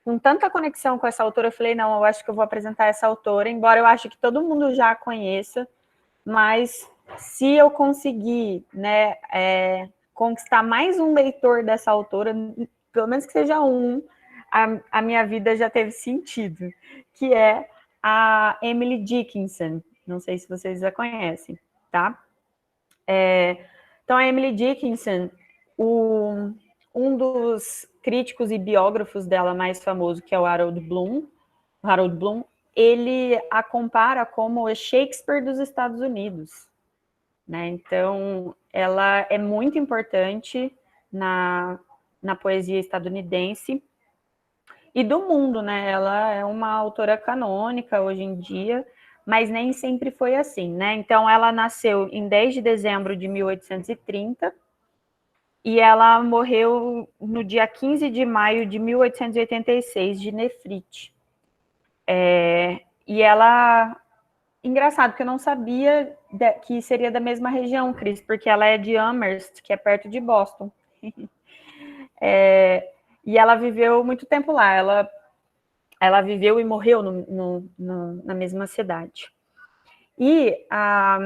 com tanta conexão com essa autora, eu falei, não, eu acho que eu vou apresentar essa autora, embora eu acho que todo mundo já a conheça, mas se eu conseguir, né, conquistar mais um leitor dessa autora, pelo menos que seja um, a minha vida já teve sentido, que é a Emily Dickinson. Não sei se vocês a conhecem, tá? Então, a Emily Dickinson, um dos críticos e biógrafos dela mais famoso, que é o Harold Bloom, ele a compara como o Shakespeare dos Estados Unidos, né? Então, ela é muito importante na poesia estadunidense e do mundo, né? Ela é uma autora canônica hoje em dia, mas nem sempre foi assim, né? Então, ela nasceu em 10 de dezembro de 1830 e ela morreu no dia 15 de maio de 1886, de nefrite. E ela... Engraçado, porque eu não sabia que seria da mesma região, Cris, porque ela é de Amherst, que é perto de Boston. E ela viveu muito tempo lá. Ela viveu e morreu na mesma cidade. E a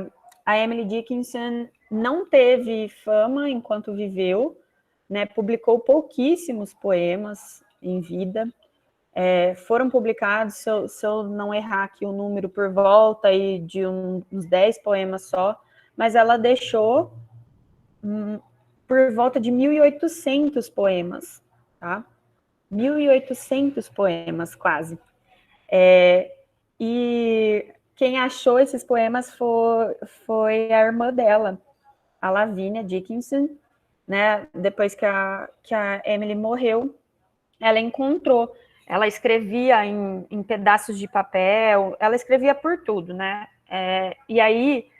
Emily Dickinson não teve fama enquanto viveu, né? Publicou pouquíssimos poemas em vida. Foram publicados, se eu não errar aqui o número, por volta aí de uns 10 poemas só, mas ela deixou por volta de 1.800 poemas, tá? 1.800 poemas, quase. E quem achou esses poemas foi a irmã dela, a Lavínia Dickinson, né? Depois que a Emily morreu, ela encontrou. Ela escrevia em pedaços de papel, ela escrevia por tudo, né? E aí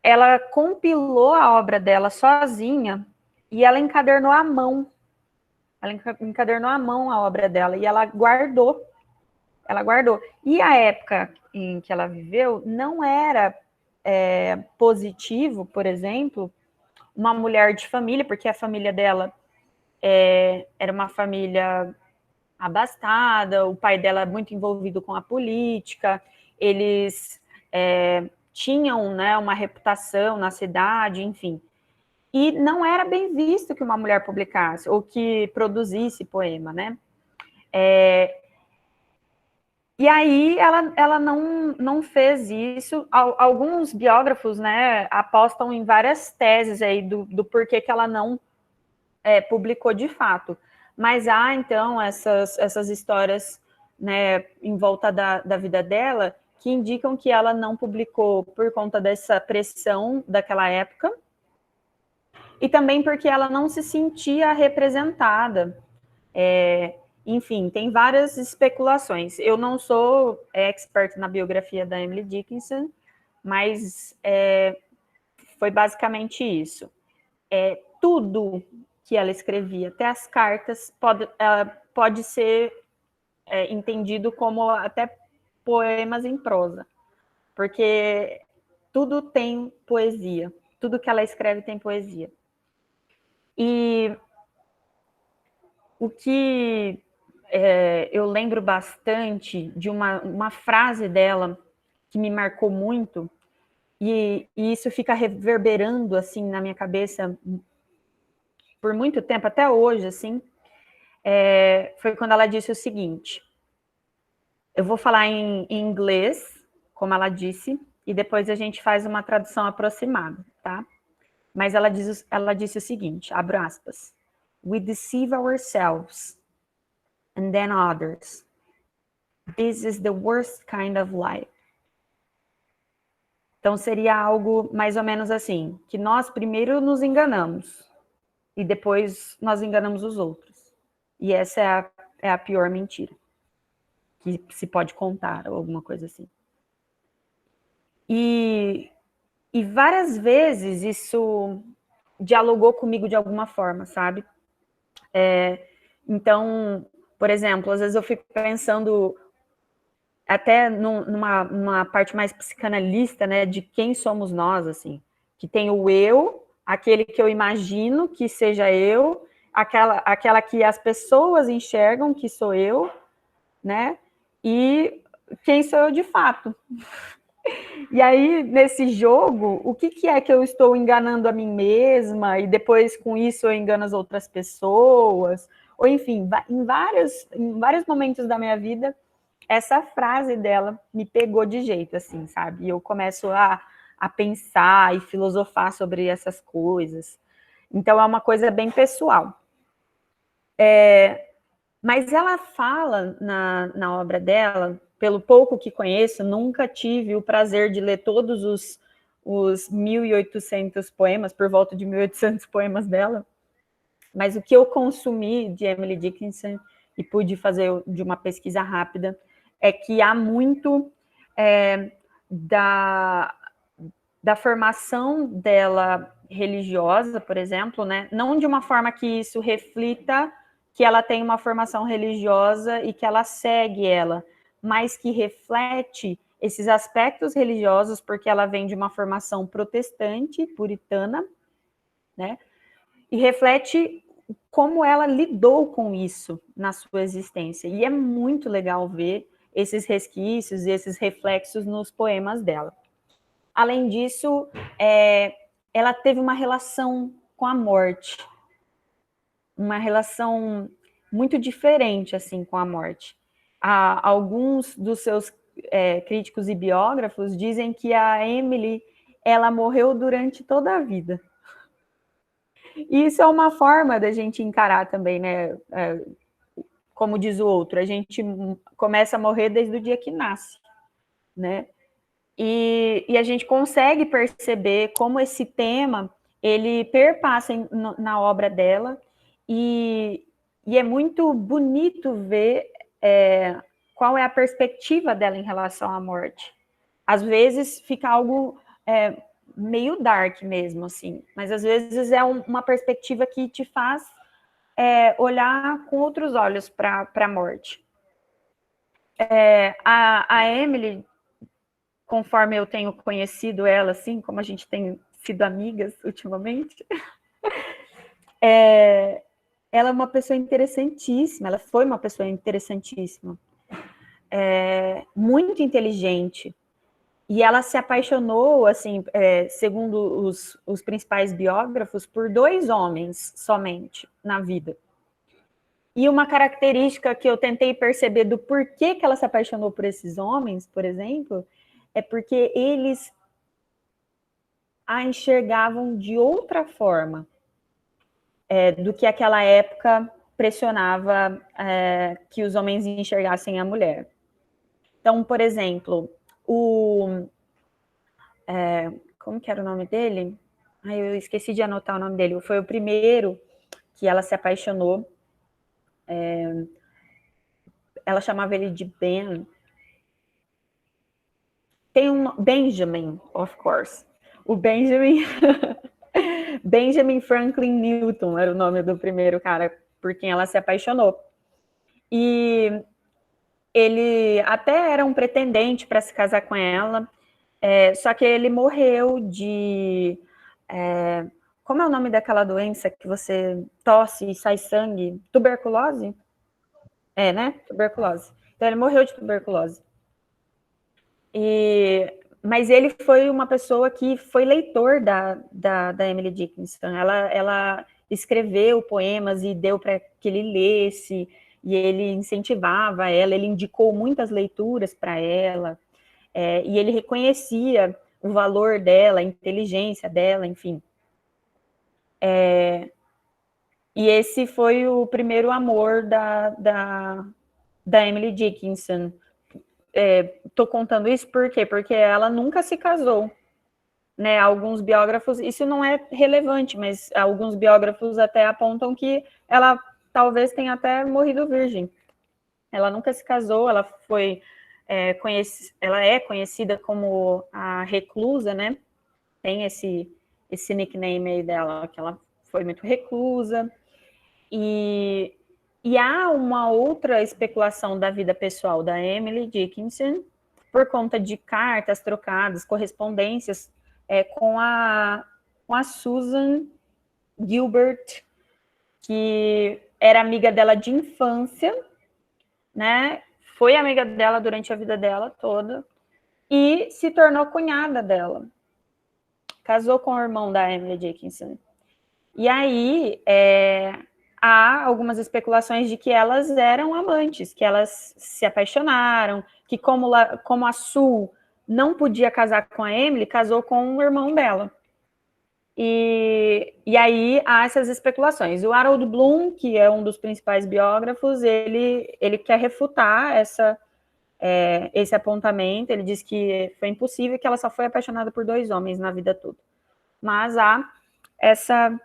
ela compilou a obra dela sozinha e ela encadernou à mão. Ela encadernou à mão a obra dela e ela guardou. E a época em que ela viveu não era positivo, por exemplo, uma mulher de família, porque a família dela era uma família abastada, o pai dela muito envolvido com a política, eles tinham, né, uma reputação na cidade, enfim. E não era bem visto que uma mulher publicasse ou que produzisse poema, né? E aí ela não fez isso. Alguns biógrafos, né, apostam em várias teses aí do porquê que ela não publicou de fato. Mas há, então, essas histórias, né, em volta da vida dela que indicam que ela não publicou por conta dessa pressão daquela época e também porque ela não se sentia representada. Enfim, tem várias especulações. Eu não sou expert na biografia da Emily Dickinson, mas foi basicamente isso. Tudo que ela escrevia, até as cartas, pode ser entendido como até poemas em prosa, porque tudo tem poesia, tudo que ela escreve tem poesia. E o que eu lembro bastante de uma frase dela que me marcou muito, e isso fica reverberando assim na minha cabeça por muito tempo, até hoje, assim, foi quando ela disse o seguinte, eu vou falar em inglês, como ela disse, e depois a gente faz uma tradução aproximada, tá? Mas ela disse o seguinte, abro aspas, we deceive ourselves and then others. This is the worst kind of lie. Então, seria algo mais ou menos assim, que nós primeiro nos enganamos e depois nós enganamos os outros. E essa é a pior mentira que se pode contar, ou alguma coisa assim. E várias vezes isso dialogou comigo de alguma forma, sabe? Então, por exemplo, às vezes eu fico pensando até numa parte mais psicanalista, né, de quem somos nós, assim, que tem o eu, aquele que eu imagino que seja eu, aquela que as pessoas enxergam que sou eu, né, e quem sou eu de fato. E aí, nesse jogo, o que é que eu estou enganando a mim mesma, e depois com isso eu engano as outras pessoas, ou enfim, em vários momentos da minha vida, essa frase dela me pegou de jeito, assim, sabe? E eu começo a pensar e filosofar sobre essas coisas. Então, é uma coisa bem pessoal. Mas ela fala na obra dela, pelo pouco que conheço, nunca tive o prazer de ler todos os 1.800 poemas, por volta de 1.800 poemas dela, mas o que eu consumi de Emily Dickinson e pude fazer de uma pesquisa rápida é que há muito da formação dela religiosa, por exemplo, né? Não de uma forma que isso reflita que ela tem uma formação religiosa e que ela segue ela, mas que reflete esses aspectos religiosos, porque ela vem de uma formação protestante, puritana, né? E reflete como ela lidou com isso na sua existência. E é muito legal ver esses resquícios e esses reflexos nos poemas dela. Além disso, ela teve uma relação com a morte, uma relação muito diferente assim com a morte. Alguns dos seus críticos e biógrafos dizem que a Emily ela morreu durante toda a vida. E isso é uma forma da gente encarar também, né? Como diz o outro, a gente começa a morrer desde o dia que nasce, né? E a gente consegue perceber como esse tema ele perpassa na obra dela e é muito bonito ver qual é a perspectiva dela em relação à morte. Às vezes fica algo meio dark mesmo, assim, mas às vezes é uma perspectiva que te faz olhar com outros olhos para a morte. A Emily, conforme eu tenho conhecido ela, assim, como a gente tem sido amigas ultimamente, ela é uma pessoa interessantíssima, ela foi uma pessoa interessantíssima, muito inteligente, e ela se apaixonou, assim, segundo os principais biógrafos, por 2 homens somente na vida. E uma característica que eu tentei perceber do porquê que ela se apaixonou por esses homens, por exemplo, é porque eles a enxergavam de outra forma do que aquela época pressionava que os homens enxergassem a mulher. Então, por exemplo, como que era o nome dele? Eu esqueci de anotar o nome dele. Foi o primeiro que ela se apaixonou. Ela chamava ele de Ben. Tem um Benjamin, of course. O Benjamin Benjamin Franklin Newton era o nome do primeiro cara por quem ela se apaixonou. E ele até era um pretendente para se casar com ela, só que ele morreu de... como é o nome daquela doença que você tosse e sai sangue? Tuberculose? Né? Tuberculose. Então, ele morreu de tuberculose. Mas ele foi uma pessoa que foi leitor da Emily Dickinson. Ela escreveu poemas e deu para que ele lesse, e ele incentivava ela, ele indicou muitas leituras para ela, e ele reconhecia o valor dela, a inteligência dela, enfim. E esse foi o primeiro amor da Emily Dickinson. Estou contando isso por quê? Porque ela nunca se casou, né? Alguns biógrafos, isso não é relevante, mas alguns biógrafos até apontam que ela talvez tenha até morrido virgem. Ela nunca se casou, ela foi ela é conhecida como a reclusa, né? Tem esse nickname aí dela, que ela foi muito reclusa. E E há uma outra especulação da vida pessoal da Emily Dickinson, por conta de cartas trocadas, correspondências com a Susan Gilbert, que era amiga dela de infância, né? Foi amiga dela durante a vida dela toda e se tornou cunhada dela. Casou com o irmão da Emily Dickinson. E aí há algumas especulações de que elas eram amantes, que elas se apaixonaram, que como a Sue não podia casar com a Emily, casou com o irmão dela. E aí há essas especulações. O Harold Bloom, que é um dos principais biógrafos, ele quer refutar esse apontamento. Ele diz que foi impossível, que ela só foi apaixonada por 2 homens na vida toda. Mas há essa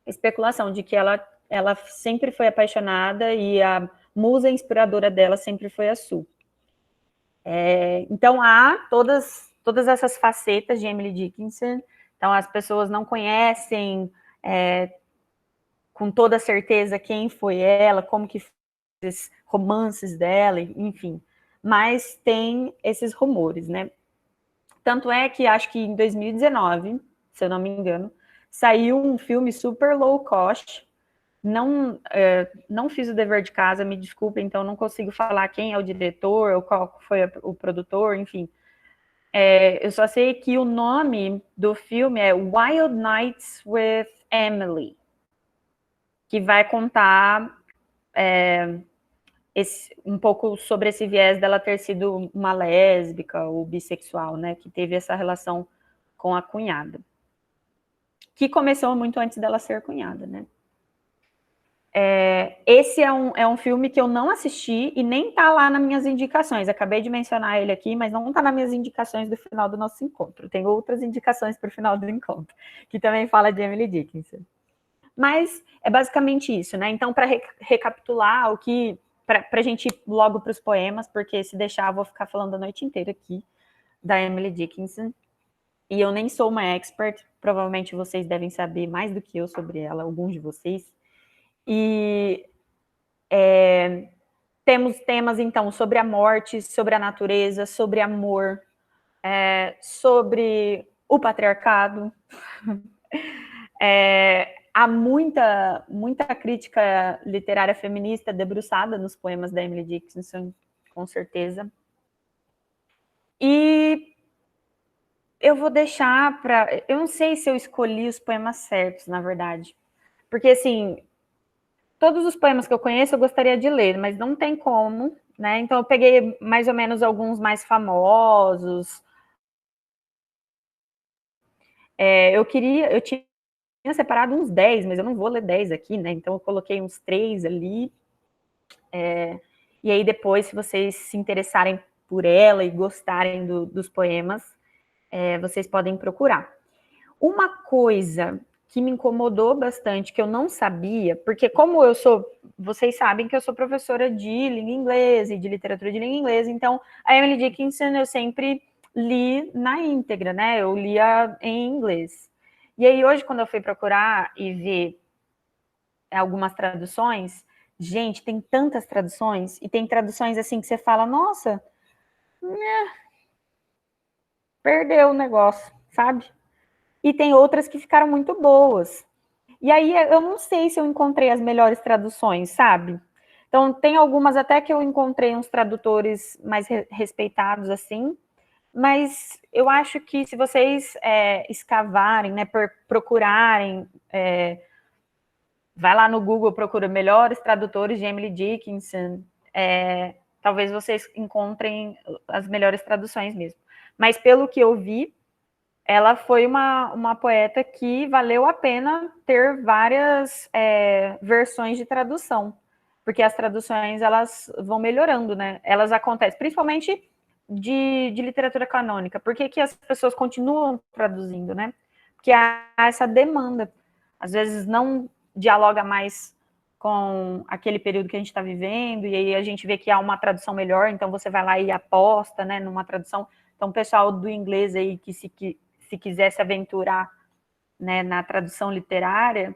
especulação de que ela sempre foi apaixonada e a musa inspiradora dela sempre foi a Sue. Então há todas essas facetas de Emily Dickinson. Então as pessoas não conhecem com toda certeza quem foi ela, como que foi esses romances dela, enfim. Mas tem esses rumores, né? Tanto é que acho que em 2019, se eu não me engano, saiu um filme super low cost. Não fiz o dever de casa, me desculpa, então não consigo falar quem é o diretor ou qual foi o produtor, enfim. Eu só sei que o nome do filme é Wild Nights with Emily, que vai contar um pouco sobre esse viés dela ter sido uma lésbica ou bissexual, né, que teve essa relação com a cunhada, que começou muito antes dela ser cunhada, né. Esse é um filme que eu não assisti e nem tá lá nas minhas indicações. Acabei de mencionar ele aqui, mas não tá nas minhas indicações do final do nosso encontro. Tem outras indicações para o final do encontro, que também fala de Emily Dickinson. Mas é basicamente isso, né? Então, para recapitular, para a gente ir logo para os poemas, porque se deixar, eu vou ficar falando a noite inteira aqui da Emily Dickinson. E eu nem sou uma expert, provavelmente vocês devem saber mais do que eu sobre ela, alguns de vocês. E temos temas, então, sobre a morte, sobre a natureza, sobre amor, sobre o patriarcado. Há muita crítica literária feminista debruçada nos poemas da Emily Dickinson, com certeza. E eu vou deixar para... Eu não sei se eu escolhi os poemas certos, na verdade. Porque, assim, todos os poemas que eu conheço eu gostaria de ler, mas não tem como, né? Então eu peguei mais ou menos alguns mais famosos. Eu tinha separado uns 10, mas eu não vou ler 10 aqui, né? Então eu coloquei uns 3 ali. E aí depois, se vocês se interessarem por ela e gostarem dos poemas, vocês podem procurar. Uma coisa que me incomodou bastante, que eu não sabia, porque como vocês sabem que eu sou professora de língua inglesa e de literatura de língua inglesa, então a Emily Dickinson eu sempre li na íntegra, né? Eu lia em inglês. E aí hoje, quando eu fui procurar e ver algumas traduções, gente, tem tantas traduções, e tem traduções assim que você fala, nossa, perdeu o negócio, sabe? E tem outras que ficaram muito boas. E aí eu não sei se eu encontrei as melhores traduções, sabe? Então tem algumas até que eu encontrei uns tradutores mais respeitados assim, mas eu acho que se vocês escavarem, né, procurarem, vai lá no Google, procura melhores tradutores de Emily Dickinson, talvez vocês encontrem as melhores traduções mesmo. Mas pelo que eu vi, ela foi uma poeta que valeu a pena ter várias versões de tradução, porque as traduções elas vão melhorando, né? Elas acontecem, principalmente de literatura canônica. Por que as pessoas continuam traduzindo, né? Porque há essa demanda. Às vezes não dialoga mais com aquele período que a gente está vivendo, e aí a gente vê que há uma tradução melhor, então você vai lá e aposta, né, numa tradução. Então, o pessoal do inglês aí que se quiser se aventurar, né, na tradução literária,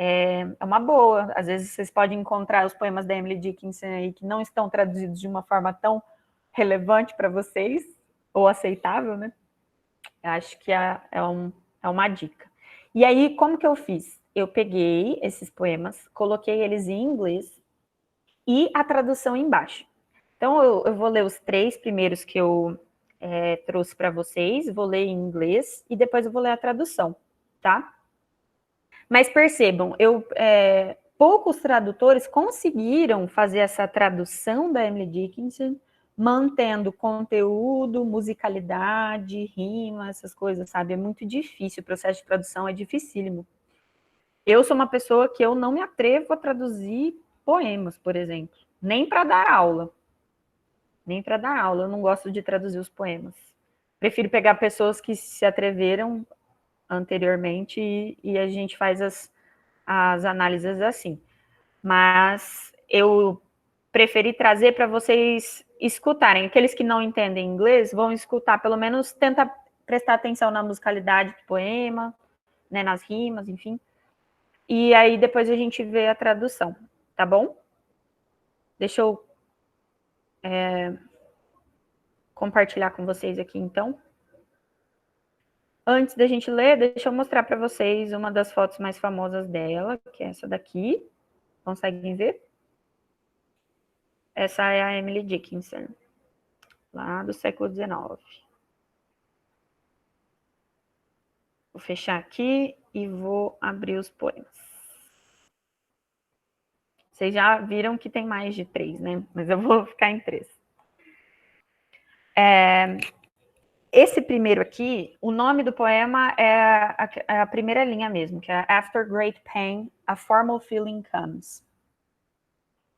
é uma boa. Às vezes vocês podem encontrar os poemas da Emily Dickinson aí que não estão traduzidos de uma forma tão relevante para vocês, ou aceitável, né? Eu acho que é uma dica. E aí, como que eu fiz? Eu peguei esses poemas, coloquei eles em inglês e a tradução embaixo. Então, eu vou ler os 3 primeiros que eu trouxe para vocês, vou ler em inglês e depois eu vou ler a tradução, tá? Mas percebam, poucos tradutores conseguiram fazer essa tradução da Emily Dickinson, mantendo conteúdo, musicalidade, rima, essas coisas, sabe? É muito difícil, o processo de tradução é dificílimo. Eu sou uma pessoa que eu não me atrevo a traduzir poemas, por exemplo, nem para dar aula. Nem para dar aula, eu não gosto de traduzir os poemas. Prefiro pegar pessoas que se atreveram anteriormente e a gente faz as análises assim. Mas eu preferi trazer para vocês escutarem. Aqueles que não entendem inglês vão escutar, pelo menos tenta prestar atenção na musicalidade do poema, né, nas rimas, enfim. E aí depois a gente vê a tradução, tá bom? Deixa eu compartilhar com vocês aqui, então. Antes da gente ler, deixa eu mostrar para vocês uma das fotos mais famosas dela, que é essa daqui. Conseguem ver? Essa é a Emily Dickinson, lá do século XIX. Vou fechar aqui e vou abrir os poemas. Vocês já viram que tem mais de 3, né? Mas eu vou ficar em 3. Esse primeiro aqui, o nome do poema é a primeira linha mesmo, que é After great pain, a formal feeling comes.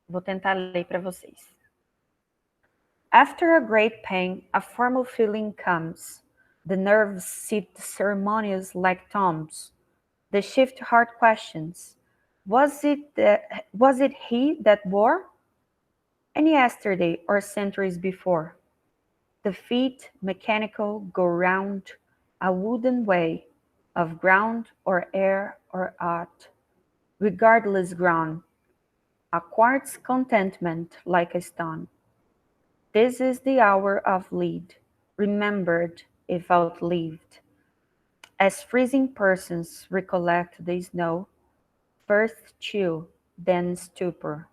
Vou tentar ler para vocês. After a great pain, a formal feeling comes. The nerves sit ceremonious like tombs. The shift heart questions. Was it he that bore? Any yesterday or centuries before? The feet, mechanical, go round a wooden way of ground or air or art, regardless ground, a quartz contentment like a stone. This is the hour of lead, remembered if outlived. As freezing persons recollect the snow, first chill, then stupor,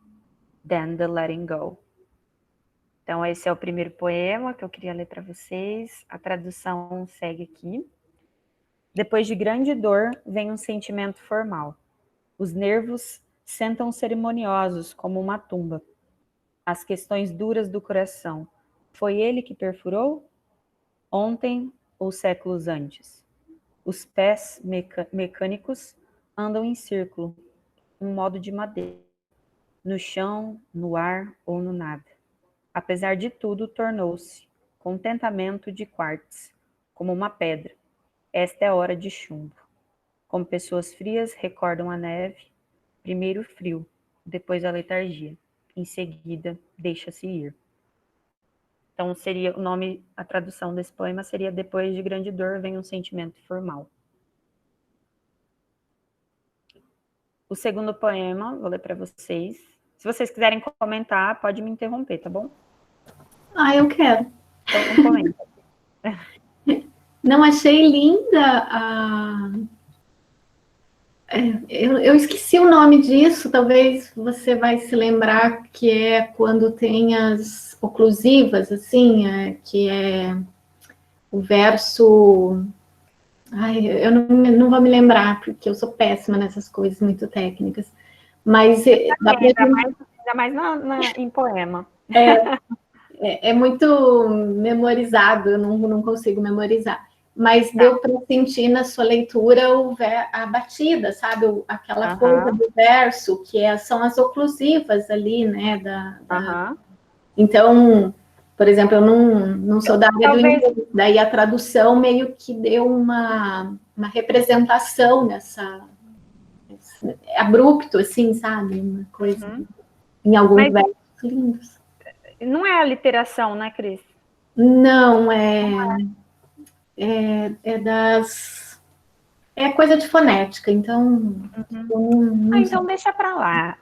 then the letting go. Então, esse é o primeiro poema que eu queria ler para vocês. A tradução segue aqui. Depois de grande dor, vem um sentimento formal. Os nervos sentam cerimoniosos como uma tumba. As questões duras do coração. Foi ele que perfurou? Ontem ou séculos antes? Os pés mecânicos andam em círculo, um modo de madeira. No chão, no ar ou no nada. Apesar de tudo, tornou-se contentamento de quartz, como uma pedra. Esta é a hora de chumbo. Como pessoas frias recordam a neve, primeiro frio, depois a letargia, em seguida deixa-se ir. Então seria o nome, a tradução desse poema seria depois de grande dor vem um sentimento formal. O segundo poema, vou ler para vocês. Se vocês quiserem comentar, pode me interromper, tá bom? Eu quero. Então, comenta. Não, achei linda eu esqueci o nome disso, talvez você vai se lembrar, que é quando tem as oclusivas, assim, que é o verso... eu não vou me lembrar, porque eu sou péssima nessas coisas muito técnicas, mas... Ainda mais em poema. É muito memorizado, eu não consigo memorizar. Mas deu para sentir na sua leitura a batida, sabe? Aquela coisa do verso, que são as oclusivas ali, né? Então, por exemplo, eu não sou da área do inglês, daí a tradução meio que deu uma representação nessa... abrupto, assim, sabe? Uma coisa... Em alguns versos lindos. Não é a literação, né, Cris? Não, é das... É coisa de fonética, então... Então deixa para lá.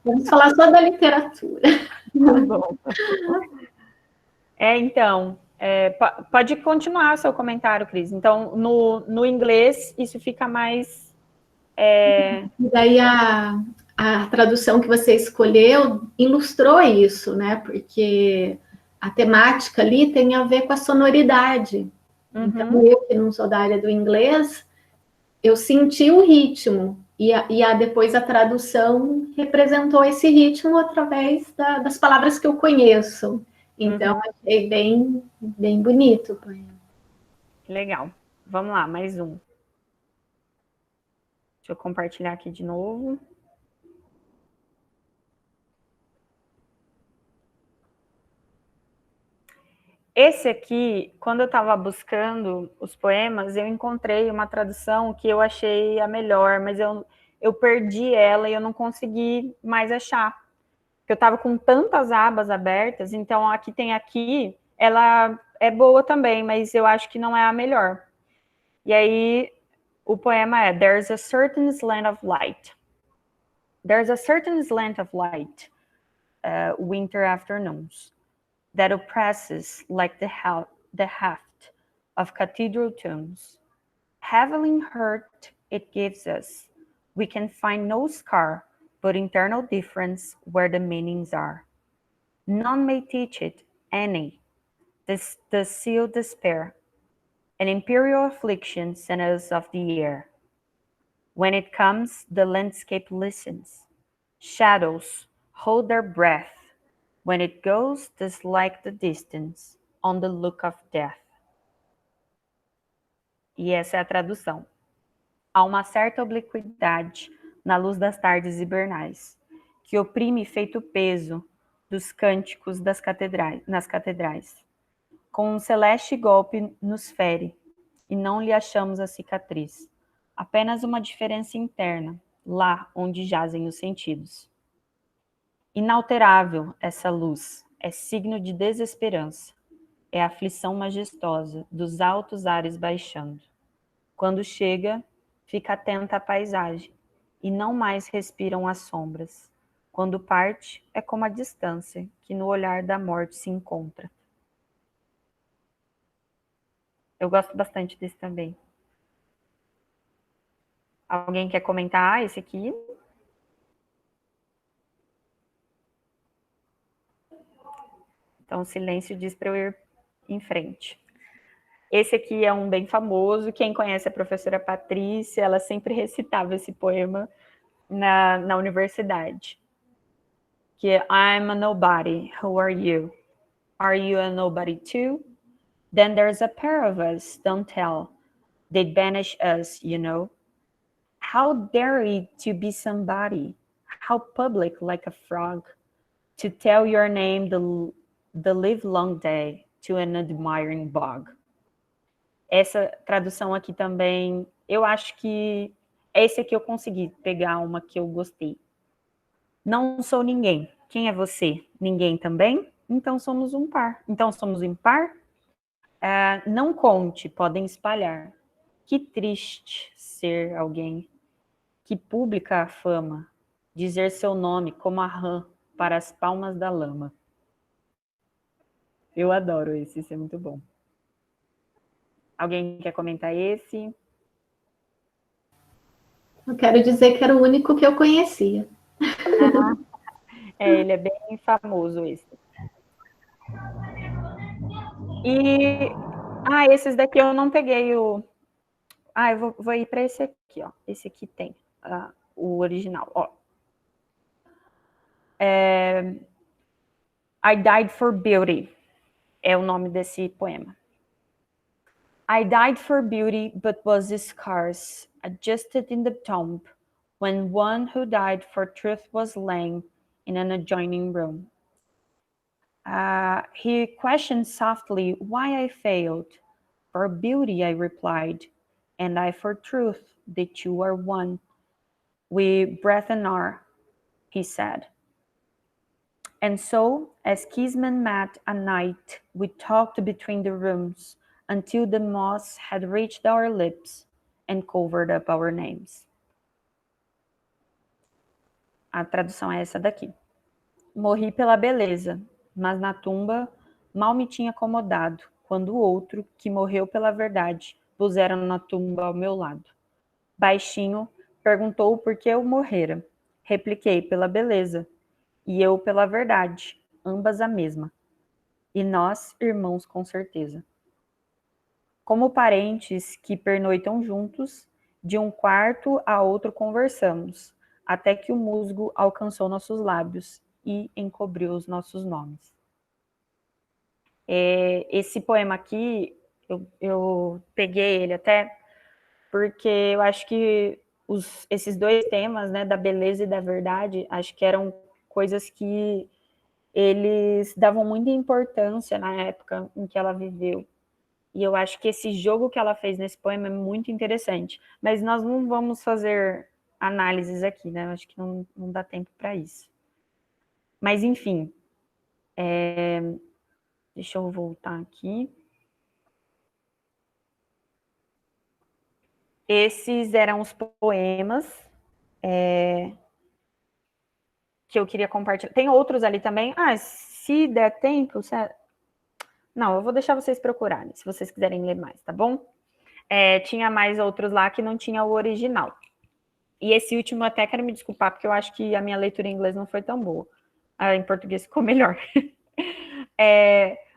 Vamos falar só da literatura. Tá bom. Então, pode continuar o seu comentário, Cris. Então, no inglês, isso fica mais... E daí a tradução que você escolheu ilustrou isso, né? Porque a temática ali tem a ver com a sonoridade. Então, eu que não sou da área do inglês, eu senti o ritmo. Depois a tradução representou esse ritmo através das palavras que eu conheço. Então, achei bem, bem bonito o poema. Legal. Vamos lá, mais um. Deixa eu compartilhar aqui de novo. Esse aqui, quando eu estava buscando os poemas, eu encontrei uma tradução que eu achei a melhor, mas eu perdi ela e eu não consegui mais achar. Porque eu estava com tantas abas abertas, então aqui tem aqui, ela é boa também, mas eu acho que não é a melhor. E aí, o poema é There's a certain slant of light. There's a certain slant of light, winter afternoons, that oppresses like the heft of cathedral tombs. Heavily hurt it gives us. We can find no scar, but internal difference where the meanings are. None may teach it, any. The sealed despair, an imperial affliction sent us of the air. When it comes, the landscape listens. Shadows hold their breath. When it goes, 'tis like the distance, on the look of death. E essa é a tradução. Há uma certa obliquidade na luz das tardes hibernais, que oprime feito peso dos cânticos nas catedrais. Com um celeste golpe nos fere, e não lhe achamos a cicatriz. Apenas uma diferença interna, lá onde jazem os sentidos. Inalterável essa luz, é signo de desesperança, é a aflição majestosa dos altos ares baixando. Quando chega, fica atenta à paisagem, e não mais respiram as sombras. Quando parte, é como a distância que no olhar da morte se encontra. Eu gosto bastante desse também. Alguém quer comentar esse aqui? Então, o silêncio diz para eu ir em frente. Esse aqui é um bem famoso. Quem conhece a professora Patrícia, ela sempre recitava esse poema na universidade. Que é I'm a nobody, who are you? Are you a nobody too? Then there's a pair of us, don't tell. They'd banish us, you know. How dare you to be somebody? How public like a frog? To tell your name the livelong day to an admiring bog. Essa tradução aqui também, eu acho que esse aqui eu consegui pegar uma que eu gostei. Não sou ninguém. Quem é você? Ninguém também? Então somos um par. Então somos impar? Não conte, podem espalhar. Que triste ser alguém. Que pública a fama. Dizer seu nome como a rã para as palmas da lama. Eu adoro esse é muito bom. Alguém quer comentar esse? Eu quero dizer que era o único que eu conhecia. Ele é bem famoso esse. E esses daqui eu não peguei o... eu vou ir para esse aqui, ó. Esse aqui tem o original, ó. I Died for Beauty é o nome desse poema. I died for beauty, but was scarce, adjusted in the tomb, when one who died for truth was laying in an adjoining room. He questioned softly why I failed. For beauty, I replied, and I for truth, the two are one. We brethren are, he said. And so, as kinsmen met at night, we talked between the rooms, until the moss had reached our lips, and covered up our names. A tradução é essa daqui. Morri pela beleza, mas na tumba mal me tinha acomodado, quando o outro, que morreu pela verdade, puseram na tumba ao meu lado. Baixinho, perguntou por que eu morrera. Repliquei pela beleza, e eu pela verdade, ambas a mesma. E nós, irmãos, com certeza. Como parentes que pernoitam juntos, de um quarto a outro conversamos, até que o musgo alcançou nossos lábios e encobriu os nossos nomes. Esse poema aqui, eu peguei ele até porque eu acho que esses dois temas, né, da beleza e da verdade, acho que eram coisas que eles davam muita importância na época em que ela viveu. E eu acho que esse jogo que ela fez nesse poema é muito interessante. Mas nós não vamos fazer análises aqui, né? Eu acho que não dá tempo para isso. Mas, enfim. Deixa eu voltar aqui. Esses eram os poemas que eu queria compartilhar. Tem outros ali também. Se der tempo... Não, eu vou deixar vocês procurarem, se vocês quiserem ler mais, tá bom? Tinha mais outros lá que não tinha o original. E esse último até quero me desculpar, porque eu acho que a minha leitura em inglês não foi tão boa. Em português ficou melhor.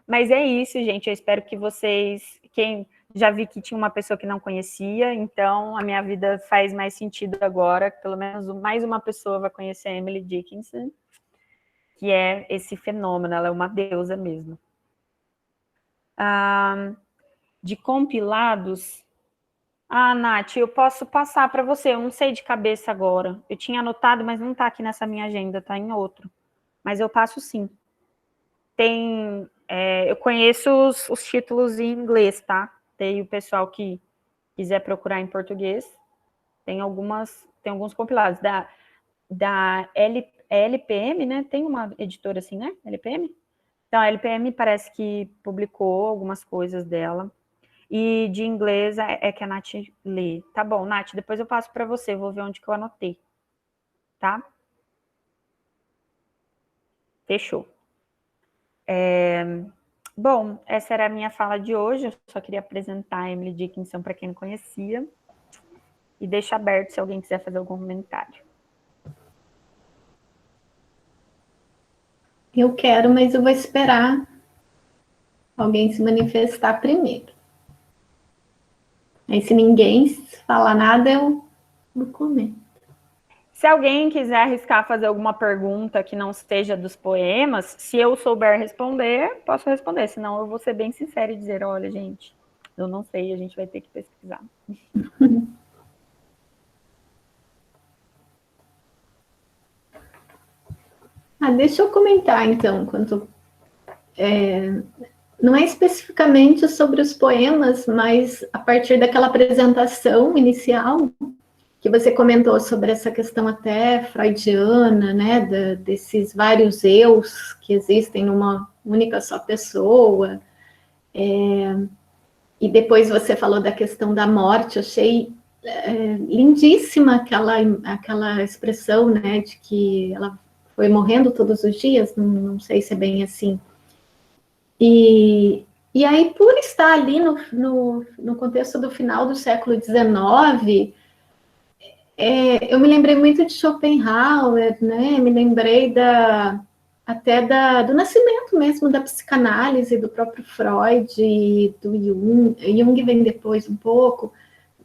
Mas é isso, gente. Eu espero que vocês... Já vi que tinha uma pessoa que não conhecia, então a minha vida faz mais sentido agora. Pelo menos mais uma pessoa vai conhecer a Emily Dickinson, que é esse fenômeno. Ela é uma deusa mesmo. De compilados... Nath, eu posso passar para você. Eu não sei de cabeça agora. Eu tinha anotado, mas não está aqui nessa minha agenda, está em outro. Mas eu passo sim. Eu conheço os títulos em inglês, tá? Tem o pessoal que quiser procurar em português. Tem alguns compilados. Da LPM, né? Tem uma editora assim, né? LPM? Então, a LPM parece que publicou algumas coisas dela. E de inglês é que a Nath lê. Tá bom, Nath, depois eu passo para você. Vou ver onde que eu anotei. Tá? Fechou. Bom, essa era a minha fala de hoje. Eu só queria apresentar a Emily Dickinson para quem não conhecia. E deixo aberto se alguém quiser fazer algum comentário. Eu quero, mas eu vou esperar alguém se manifestar primeiro. Aí, se ninguém falar nada, eu vou comer. Se alguém quiser arriscar fazer alguma pergunta que não seja dos poemas, se eu souber responder, posso responder. Senão, eu vou ser bem sincera e dizer, olha, gente, eu não sei, a gente vai ter que pesquisar. Deixa eu comentar, então, não é especificamente sobre os poemas, mas a partir daquela apresentação inicial que você comentou sobre essa questão até freudiana, né, desses vários eus que existem numa única só pessoa, e depois você falou da questão da morte. Eu achei lindíssima aquela expressão, né, de que ela foi morrendo todos os dias, não sei se é bem assim. E aí, por estar ali no contexto do final do século XIX, eu me lembrei muito de Schopenhauer, né? Me lembrei até do nascimento mesmo da psicanálise, do próprio Freud, do Jung. Jung vem depois um pouco,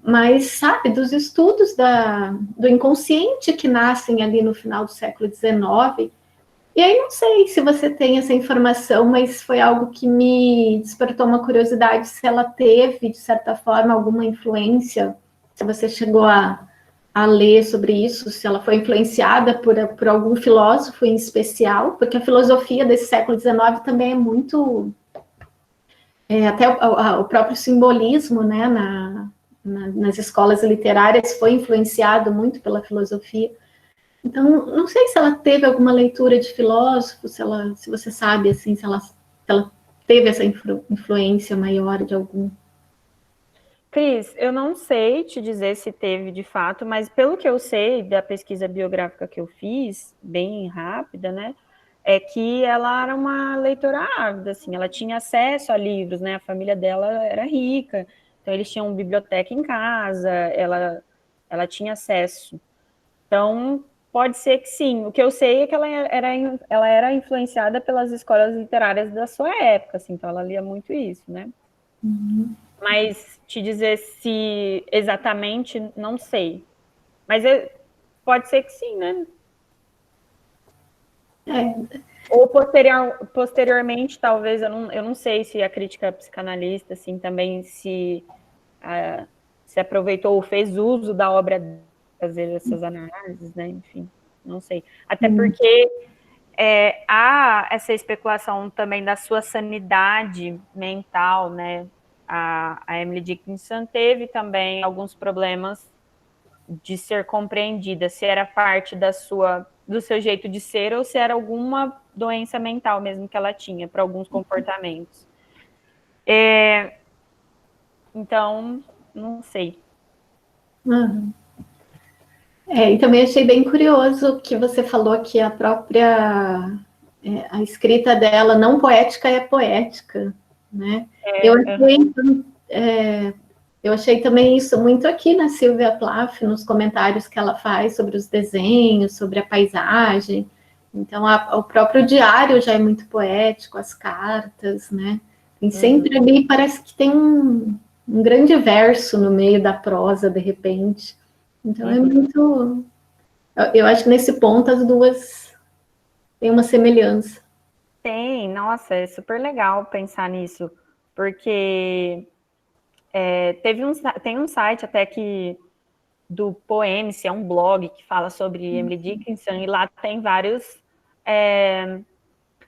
mas, sabe, dos estudos do inconsciente que nascem ali no final do século XIX. E aí, não sei se você tem essa informação, mas foi algo que me despertou uma curiosidade, se ela teve, de certa forma, alguma influência, se você chegou a ler sobre isso, se ela foi influenciada por algum filósofo em especial, porque a filosofia desse século XIX também é muito... até o próprio simbolismo, né, nas escolas literárias foi influenciado muito pela filosofia. Então, não sei se ela teve alguma leitura de filósofo, se você sabe, assim, se ela teve essa influência maior de algum. Cris, eu não sei te dizer se teve de fato, mas pelo que eu sei da pesquisa biográfica que eu fiz, bem rápida, né, é que ela era uma leitora ávida, assim, ela tinha acesso a livros, né, a família dela era rica, então eles tinham biblioteca em casa, ela tinha acesso. Então, pode ser que sim. O que eu sei é que ela era influenciada pelas escolas literárias da sua época, assim, então ela lia muito isso, né? Mas te dizer se exatamente, não sei. Mas pode ser que sim, né? Ou posteriormente, talvez, eu não sei se a crítica psicanalista, assim, também se aproveitou ou fez uso da obra de fazer essas análises, né? Enfim, não sei. Até porque há essa especulação também da sua sanidade mental, né? A Emily Dickinson teve também alguns problemas de ser compreendida, se era parte do seu jeito de ser ou se era alguma doença mental mesmo que ela tinha para alguns comportamentos. Então, não sei. E também achei bem curioso que você falou que a própria a escrita dela não poética é poética, né? Eu achei também isso muito aqui na Sylvia Plath, nos comentários que ela faz sobre os desenhos, sobre a paisagem. Então, o próprio diário já é muito poético, as cartas, né? E sempre ali parece que tem um grande verso no meio da prosa, de repente. Então, é muito... Eu acho que nesse ponto as duas têm uma semelhança. Tem, nossa, é super legal pensar nisso, porque tem um site até que do Poemice, é um blog que fala sobre Emily Dickinson, e lá tem vários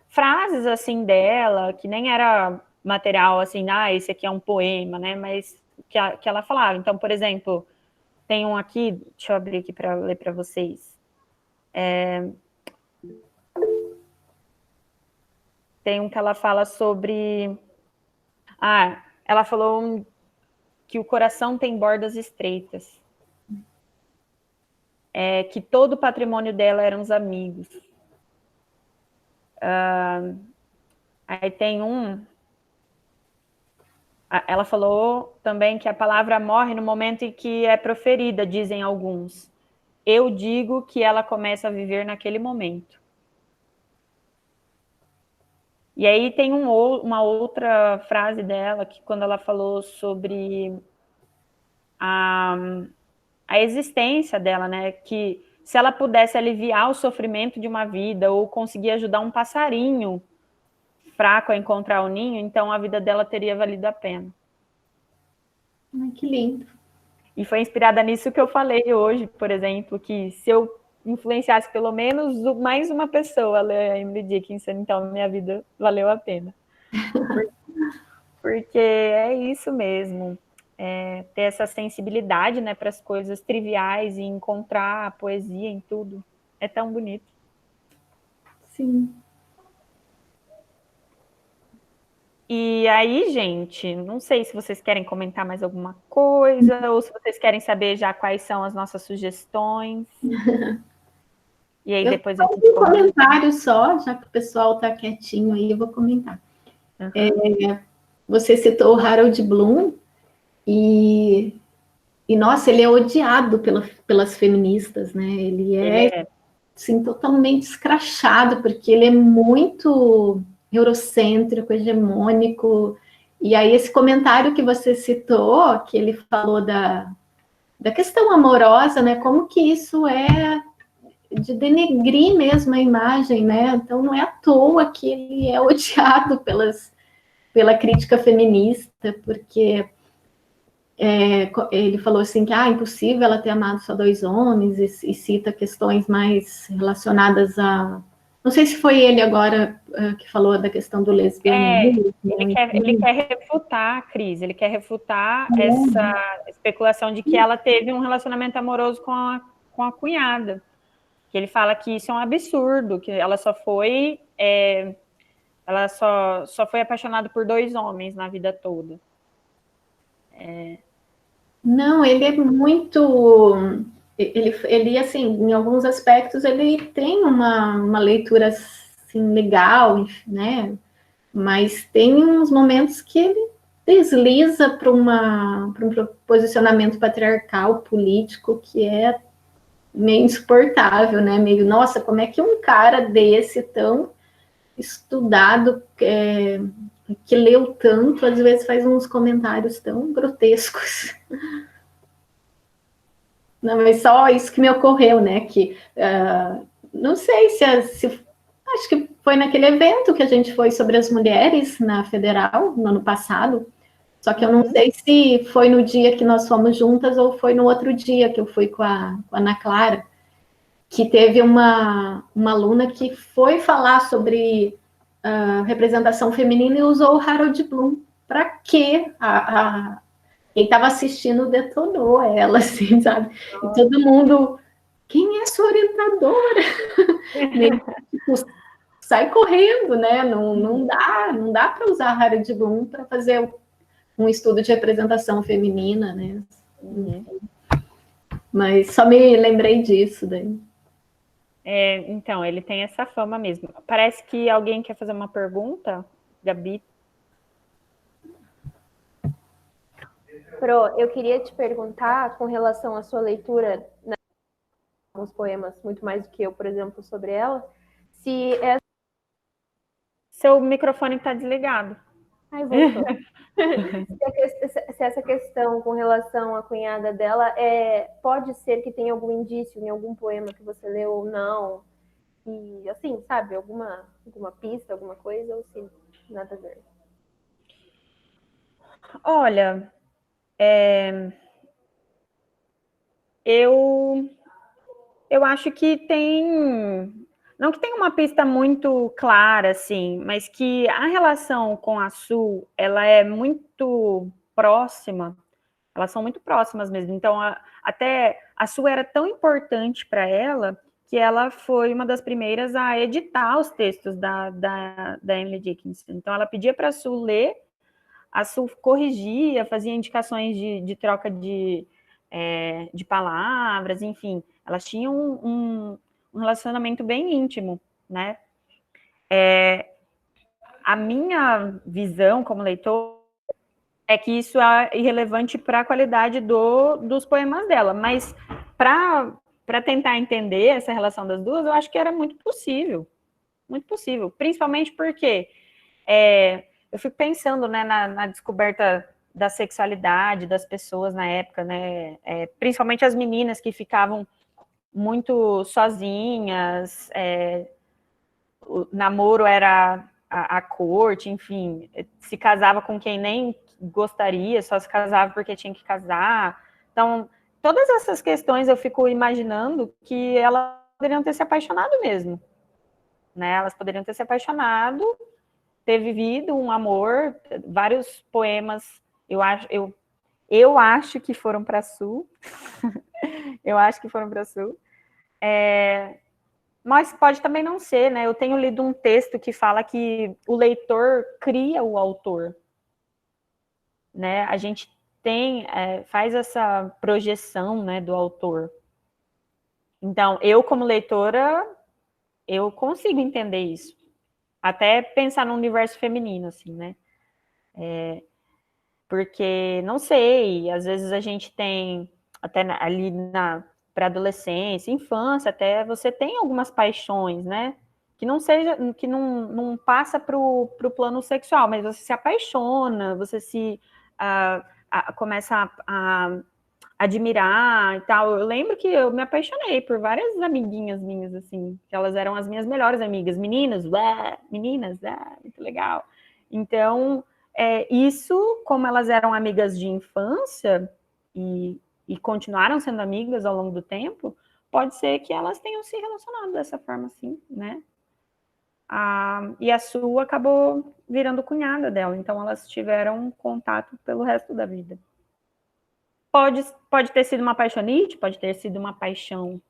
frases assim dela, que nem era material assim, esse aqui é um poema, né? Mas que ela falava. Então, por exemplo, tem um aqui, deixa eu abrir aqui para ler para vocês. Tem um que ela fala sobre. Ela falou que o coração tem bordas estreitas. Que todo o patrimônio dela eram os amigos. Aí tem ela falou também que a palavra morre no momento em que é proferida, dizem alguns. Eu digo que ela começa a viver naquele momento. E aí tem uma outra frase dela, que quando ela falou sobre a existência dela, né? Que se ela pudesse aliviar o sofrimento de uma vida ou conseguir ajudar um passarinho fraco a encontrar o ninho, então a vida dela teria valido a pena. Ai, que lindo. E foi inspirada nisso que eu falei hoje, por exemplo, que se eu influenciasse pelo menos mais uma pessoa a ler a Emily Dickinson, então minha vida valeu a pena. Porque é isso mesmo, ter essa sensibilidade, né, para as coisas triviais e encontrar a poesia em tudo. É tão bonito. Sim. E aí, gente, não sei se vocês querem comentar mais alguma coisa ou se vocês querem saber já quais são as nossas sugestões. E aí depois a gente comenta. Um comentário só, já que o pessoal está quietinho aí, eu vou comentar. Você citou o Harold Bloom e nossa, ele é odiado pelas feministas, né? Ele é assim, totalmente escrachado, porque ele é muito eurocêntrico, hegemônico. E aí, esse comentário que você citou, que ele falou da questão amorosa, né? Como que isso é de denegrir mesmo a imagem, né? Então, não é à toa que ele é odiado pela crítica feminista, porque ele falou assim que é impossível ela ter amado só 2 homens, e cita questões mais relacionadas a... Não sei se foi ele agora que falou da questão do lesbianismo. Ele quer refutar, Cris, ele quer refutar essa especulação de que ela teve um relacionamento amoroso com a cunhada. Que ele fala que isso é um absurdo, que ela só foi apaixonada por 2 homens na vida toda. Não, ele é muito... Ele, assim, em alguns aspectos, ele tem uma leitura, assim, legal, né? Mas tem uns momentos que ele desliza para um posicionamento patriarcal político que é meio insuportável, né? Meio, nossa, como é que um cara desse tão estudado, que leu tanto, às vezes faz uns comentários tão grotescos. Não, mas só isso que me ocorreu, né? Que não sei se acho que foi naquele evento que a gente foi sobre as mulheres na Federal, no ano passado. Só que eu não sei se foi no dia que nós fomos juntas ou foi no outro dia que eu fui com a Ana Clara, que teve uma aluna que foi falar sobre representação feminina e usou o Harold Bloom. Para quê? Quem estava assistindo detonou ela, assim, sabe? E todo mundo, quem é sua orientadora? Tipo, sai correndo, né? Não dá para usar Harold Bloom para fazer um estudo de representação feminina, né? Mas só me lembrei disso daí. Então, ele tem essa fama mesmo. Parece que alguém quer fazer uma pergunta, Gabi. Pro, eu queria te perguntar com relação à sua leitura, né, alguns poemas, muito mais do que eu, por exemplo, sobre ela, se essa... Seu microfone está desligado. Ai, voltou. Se essa questão com relação à cunhada dela pode ser que tenha algum indício em algum poema que você leu ou não, e assim, sabe, alguma pista, alguma coisa, ou se nada a ver? Olha, eu acho que tem... Não que tenha uma pista muito clara, assim, mas que a relação com a Su, ela é muito próxima, elas são muito próximas mesmo. Então, até a Su era tão importante para ela que ela foi uma das primeiras a editar os textos da Emily Dickinson. Então, ela pedia para a Su ler, a Su corrigia, fazia indicações de troca de palavras, enfim. Elas tinham um relacionamento bem íntimo, né? A minha visão como leitor é que isso é irrelevante para a qualidade dos poemas dela, mas para tentar entender essa relação das duas, eu acho que era muito possível, principalmente porque eu fico pensando, né, na descoberta da sexualidade das pessoas na época, né, principalmente as meninas que ficavam muito sozinhas, o namoro era a corte, enfim, se casava com quem nem gostaria, só se casava porque tinha que casar. Então, todas essas questões eu fico imaginando que elas poderiam ter se apaixonado mesmo, né? Elas poderiam ter se apaixonado, ter vivido um amor, vários poemas, eu acho que foram para Sul, eu acho que foram para Sul. Mas pode também não ser, né? Eu tenho lido um texto que fala que o leitor cria o autor, né? A gente faz essa projeção, né, do autor. Então, eu como leitora, eu consigo entender isso. Até pensar no universo feminino, assim, né? Porque, não sei, às vezes a gente tem, até ali na pré-adolescência, infância, até você tem algumas paixões, né? Que não passa para o plano sexual, mas você se apaixona, você começa a admirar e tal. Eu lembro que eu me apaixonei por várias amiguinhas minhas, assim, que elas eram as minhas melhores amigas. Meninas, muito legal. Então, isso, como elas eram amigas de infância e continuaram sendo amigas ao longo do tempo, pode ser que elas tenham se relacionado dessa forma, assim, né? E a sua acabou virando cunhada dela, então elas tiveram contato pelo resto da vida. Pode ter sido uma paixonite, pode ter sido uma paixão,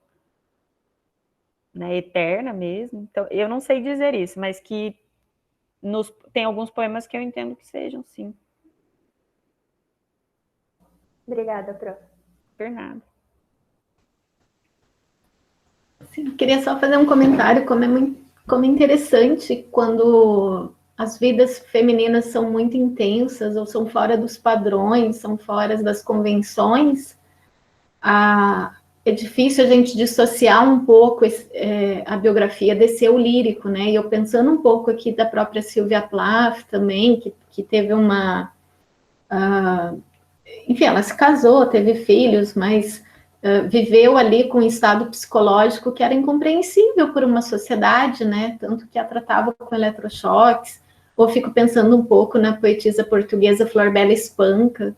né, eterna mesmo. Então, eu não sei dizer isso, mas que tem alguns poemas que eu entendo que sejam, sim. Obrigada, Pro. Fernanda. Sim, queria só fazer um comentário, como é interessante quando as vidas femininas são muito intensas, ou são fora dos padrões, são fora das convenções. É difícil a gente dissociar um pouco a biografia desse eu lírico, né? E eu pensando um pouco aqui da própria Sylvia Plath também, que teve uma... enfim, ela se casou, teve filhos, mas viveu ali com um estado psicológico que era incompreensível por uma sociedade, né? Tanto que a tratava com eletrochoques. Ou fico pensando um pouco na poetisa portuguesa Flor Bela Espanca,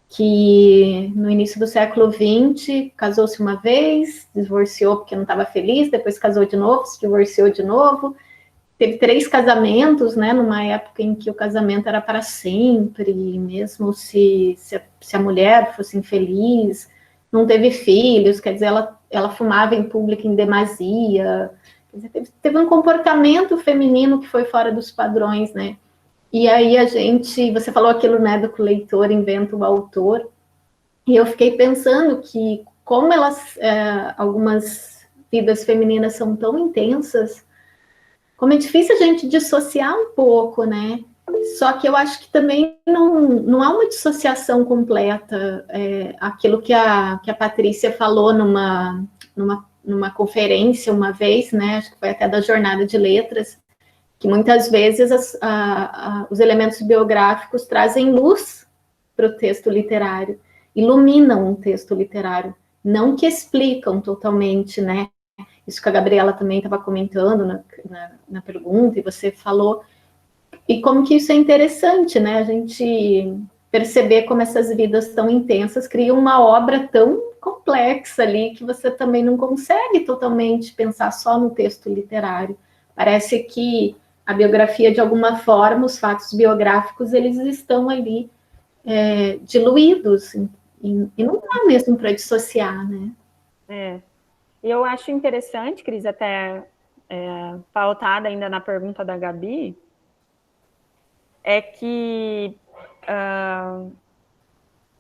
que no início do século XX casou-se uma vez, divorciou porque não estava feliz, depois casou de novo, se divorciou de novo, teve 3 casamentos, né, numa época em que o casamento era para sempre, mesmo se a mulher fosse infeliz, não teve filhos, quer dizer, ela fumava em público em demasia, quer dizer, teve um comportamento feminino que foi fora dos padrões, né. E aí você falou aquilo, né, do que o leitor inventa o autor, e eu fiquei pensando que como algumas vidas femininas são tão intensas, como é difícil a gente dissociar um pouco, né? Só que eu acho que também não há uma dissociação completa. Aquilo que a Patrícia falou numa conferência uma vez, né? Acho que foi até da Jornada de Letras, que muitas vezes os elementos biográficos trazem luz para o texto literário, iluminam um texto literário, não que explicam totalmente, né? Isso que a Gabriela também estava comentando na pergunta, e você falou, e como que isso é interessante, né? A gente perceber como essas vidas tão intensas criam uma obra tão complexa ali, que você também não consegue totalmente pensar só no texto literário. Parece que a biografia, de alguma forma, os fatos biográficos, eles estão ali diluídos, e não dá mesmo para dissociar, né? Eu acho interessante, Cris, até pautada ainda na pergunta da Gabi, é que,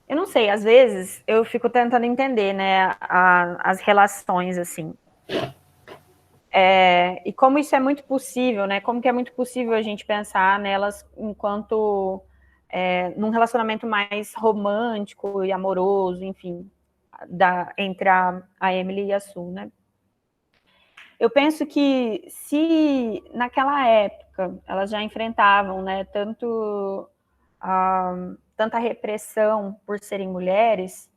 eu não sei, às vezes eu fico tentando entender, né, as relações, assim, e como isso é muito possível, né, como que é muito possível a gente pensar nelas enquanto num relacionamento mais romântico e amoroso, enfim, entre a Emily e a Sue, né? Eu penso que se naquela época elas já enfrentavam, né, tanta repressão por serem mulheres,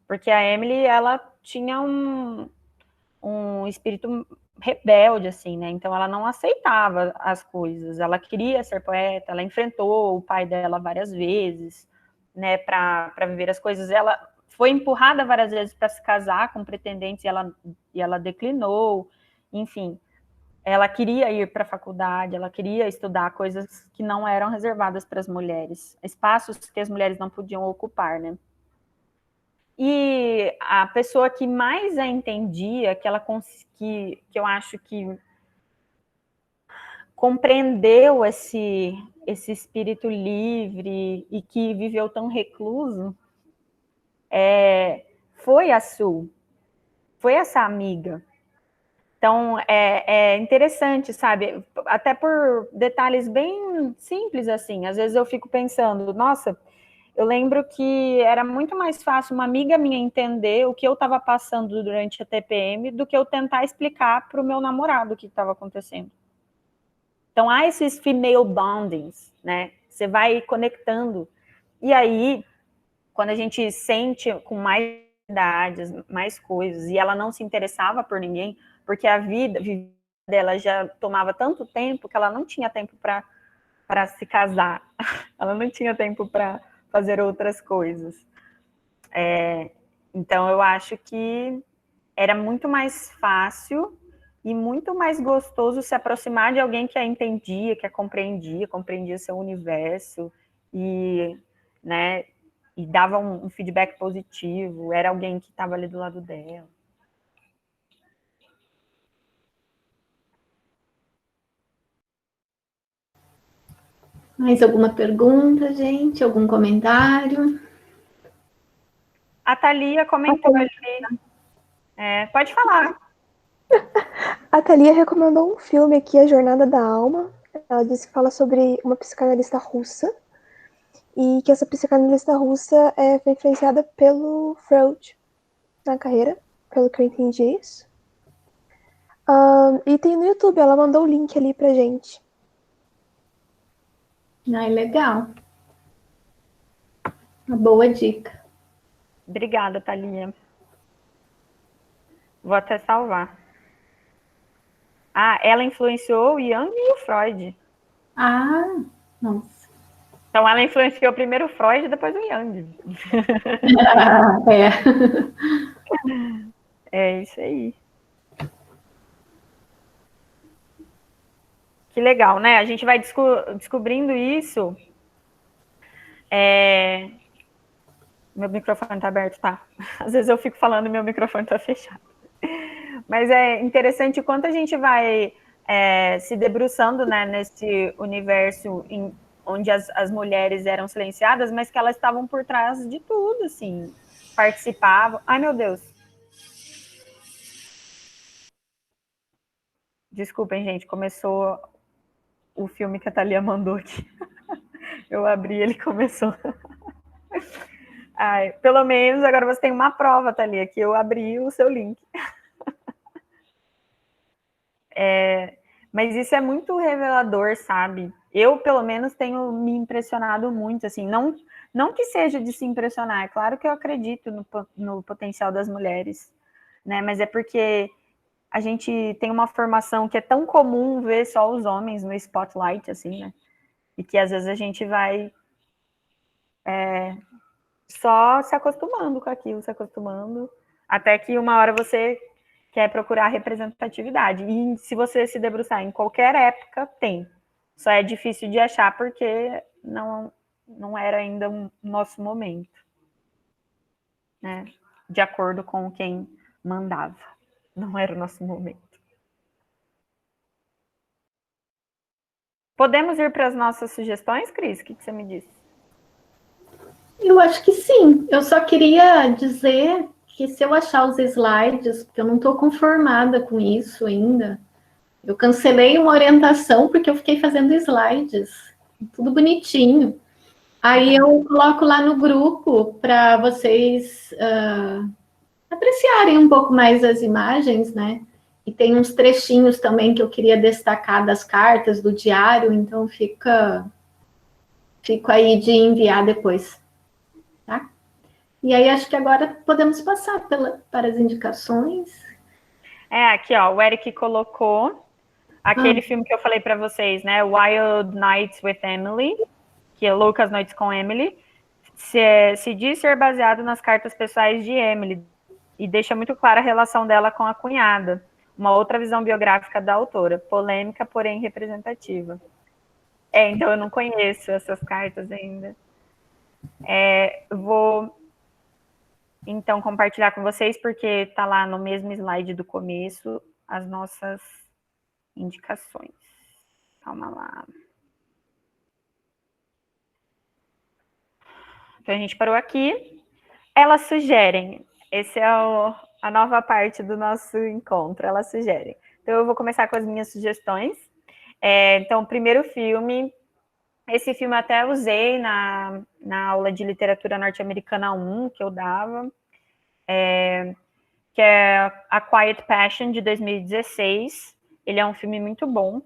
porque a Emily, ela tinha um espírito rebelde, assim, né, então ela não aceitava as coisas, ela queria ser poeta, ela enfrentou o pai dela várias vezes, né, para viver as coisas, ela foi empurrada várias vezes para se casar com pretendentes e ela declinou, enfim, ela queria ir para a faculdade, ela queria estudar coisas que não eram reservadas para as mulheres, espaços que as mulheres não podiam ocupar, né? E a pessoa que mais a entendia, que eu acho que compreendeu esse espírito livre e que viveu tão recluso, foi a Sue, foi essa amiga. Então, é interessante, sabe? Até por detalhes bem simples, assim. Às vezes eu fico pensando, nossa, eu lembro que era muito mais fácil uma amiga minha entender o que eu estava passando durante a TPM do que eu tentar explicar para o meu namorado o que estava acontecendo. Então, há esses female bondings, né? Você vai conectando. E aí, quando a gente sente com mais idades, mais coisas, e ela não se interessava por ninguém, porque a vida dela já tomava tanto tempo que ela não tinha tempo para se casar, ela não tinha tempo para fazer outras coisas. Então, eu acho que era muito mais fácil e muito mais gostoso se aproximar de alguém que a entendia, que a compreendia seu universo e, né, e dava um feedback positivo, era alguém que estava ali do lado dela. Mais alguma pergunta, gente? Algum comentário? A Thalia comentou ali. Pode falar. A Thalia recomendou um filme aqui, A Jornada da Alma. Ela disse que fala sobre uma psicanalista russa e que essa psicanalista russa foi influenciada pelo Freud na carreira, pelo que eu entendi isso. E tem no YouTube, ela mandou o link ali pra gente. Ai, legal. Uma boa dica. Obrigada, Thalia. Vou até salvar. Ela influenciou o Jung e o Freud. Nossa. Então, ela influenciou primeiro o Freud e depois o Jung. É isso aí. Que legal, né? A gente vai descobrindo isso. Meu microfone tá aberto, tá? Às vezes eu fico falando e meu microfone tá fechado. Mas é interessante o quanto a gente vai se debruçando, né, nesse universo onde as mulheres eram silenciadas, mas que elas estavam por trás de tudo, assim, participavam. Ai, meu Deus. Desculpem, gente, começou o filme que a Thalia mandou aqui. Eu abri, ele começou. Pelo menos agora você tem uma prova, Thalia, que eu abri o seu link. Mas isso é muito revelador, sabe? Eu, pelo menos, tenho me impressionado muito, assim, não que seja de se impressionar, é claro que eu acredito no potencial das mulheres, né? Mas é porque a gente tem uma formação que é tão comum ver só os homens no spotlight, assim, né? E que às vezes a gente vai só se acostumando com aquilo, se acostumando, até que uma hora você quer procurar representatividade. E se você se debruçar em qualquer época, tem. Só é difícil de achar porque não era ainda um nosso momento, né? De acordo com quem mandava. Não era o nosso momento. Podemos ir para as nossas sugestões, Cris? O que você me disse? Eu acho que sim. Eu só queria dizer que se eu achar os slides, porque eu não estou conformada com isso ainda, eu cancelei uma orientação porque eu fiquei fazendo slides, tudo bonitinho. Aí eu coloco lá no grupo para vocês apreciarem um pouco mais as imagens, né? E tem uns trechinhos também que eu queria destacar das cartas do diário, então fico aí de enviar depois, tá? E aí acho que agora podemos passar para as indicações. Aqui, ó, o Eric colocou aquele filme que eu falei para vocês, né? Wild Nights with Emily, que é Loucas Noites com Emily. Se diz ser baseado nas cartas pessoais de Emily e deixa muito clara a relação dela com a cunhada. Uma outra visão biográfica da autora, polêmica, porém representativa. Então eu não conheço essas cartas ainda. Vou, então, compartilhar com vocês, porque está lá no mesmo slide do começo, as nossas indicações. Calma lá. Então, a gente parou aqui. Elas sugerem. Esse é a nova parte do nosso encontro. Elas sugerem. Então, eu vou começar com as minhas sugestões. Então, o primeiro filme. Esse filme eu até usei na aula de literatura norte-americana 1 que eu dava. Que é A Quiet Passion, de 2016. Ele é um filme muito bom.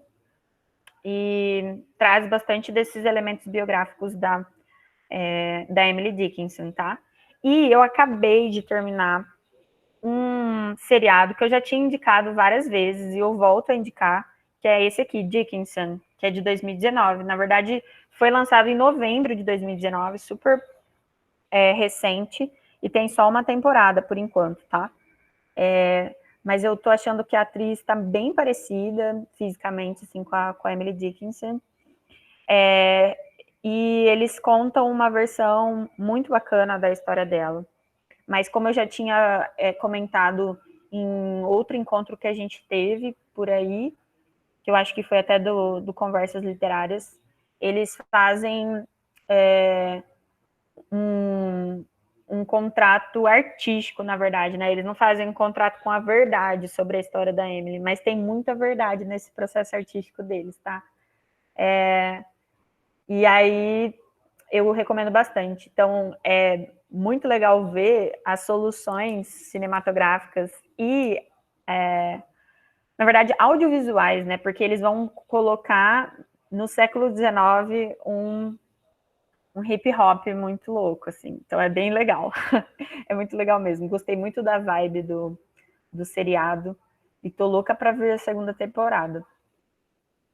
E traz bastante desses elementos biográficos da Emily Dickinson, tá? E eu acabei de terminar um seriado que eu já tinha indicado várias vezes e eu volto a indicar, que é esse aqui, Dickinson, que é de 2019. Na verdade, foi lançado em novembro de 2019, super recente, e tem só uma temporada por enquanto, tá? Mas eu tô achando que a atriz tá bem parecida fisicamente, assim, com a Emily Dickinson. E eles contam uma versão muito bacana da história dela. Mas como eu já tinha comentado em outro encontro que a gente teve por aí, que eu acho que foi até do Conversas Literárias, eles fazem um contrato artístico, na verdade, né? Eles não fazem um contrato com a verdade sobre a história da Emily, mas tem muita verdade nesse processo artístico deles, tá? E aí eu recomendo bastante. Então, é muito legal ver as soluções cinematográficas e, na verdade, audiovisuais, né? Porque eles vão colocar no século XIX um hip hop muito louco, assim. Então é bem legal. É muito legal mesmo. Gostei muito da vibe do seriado e tô louca para ver a segunda temporada.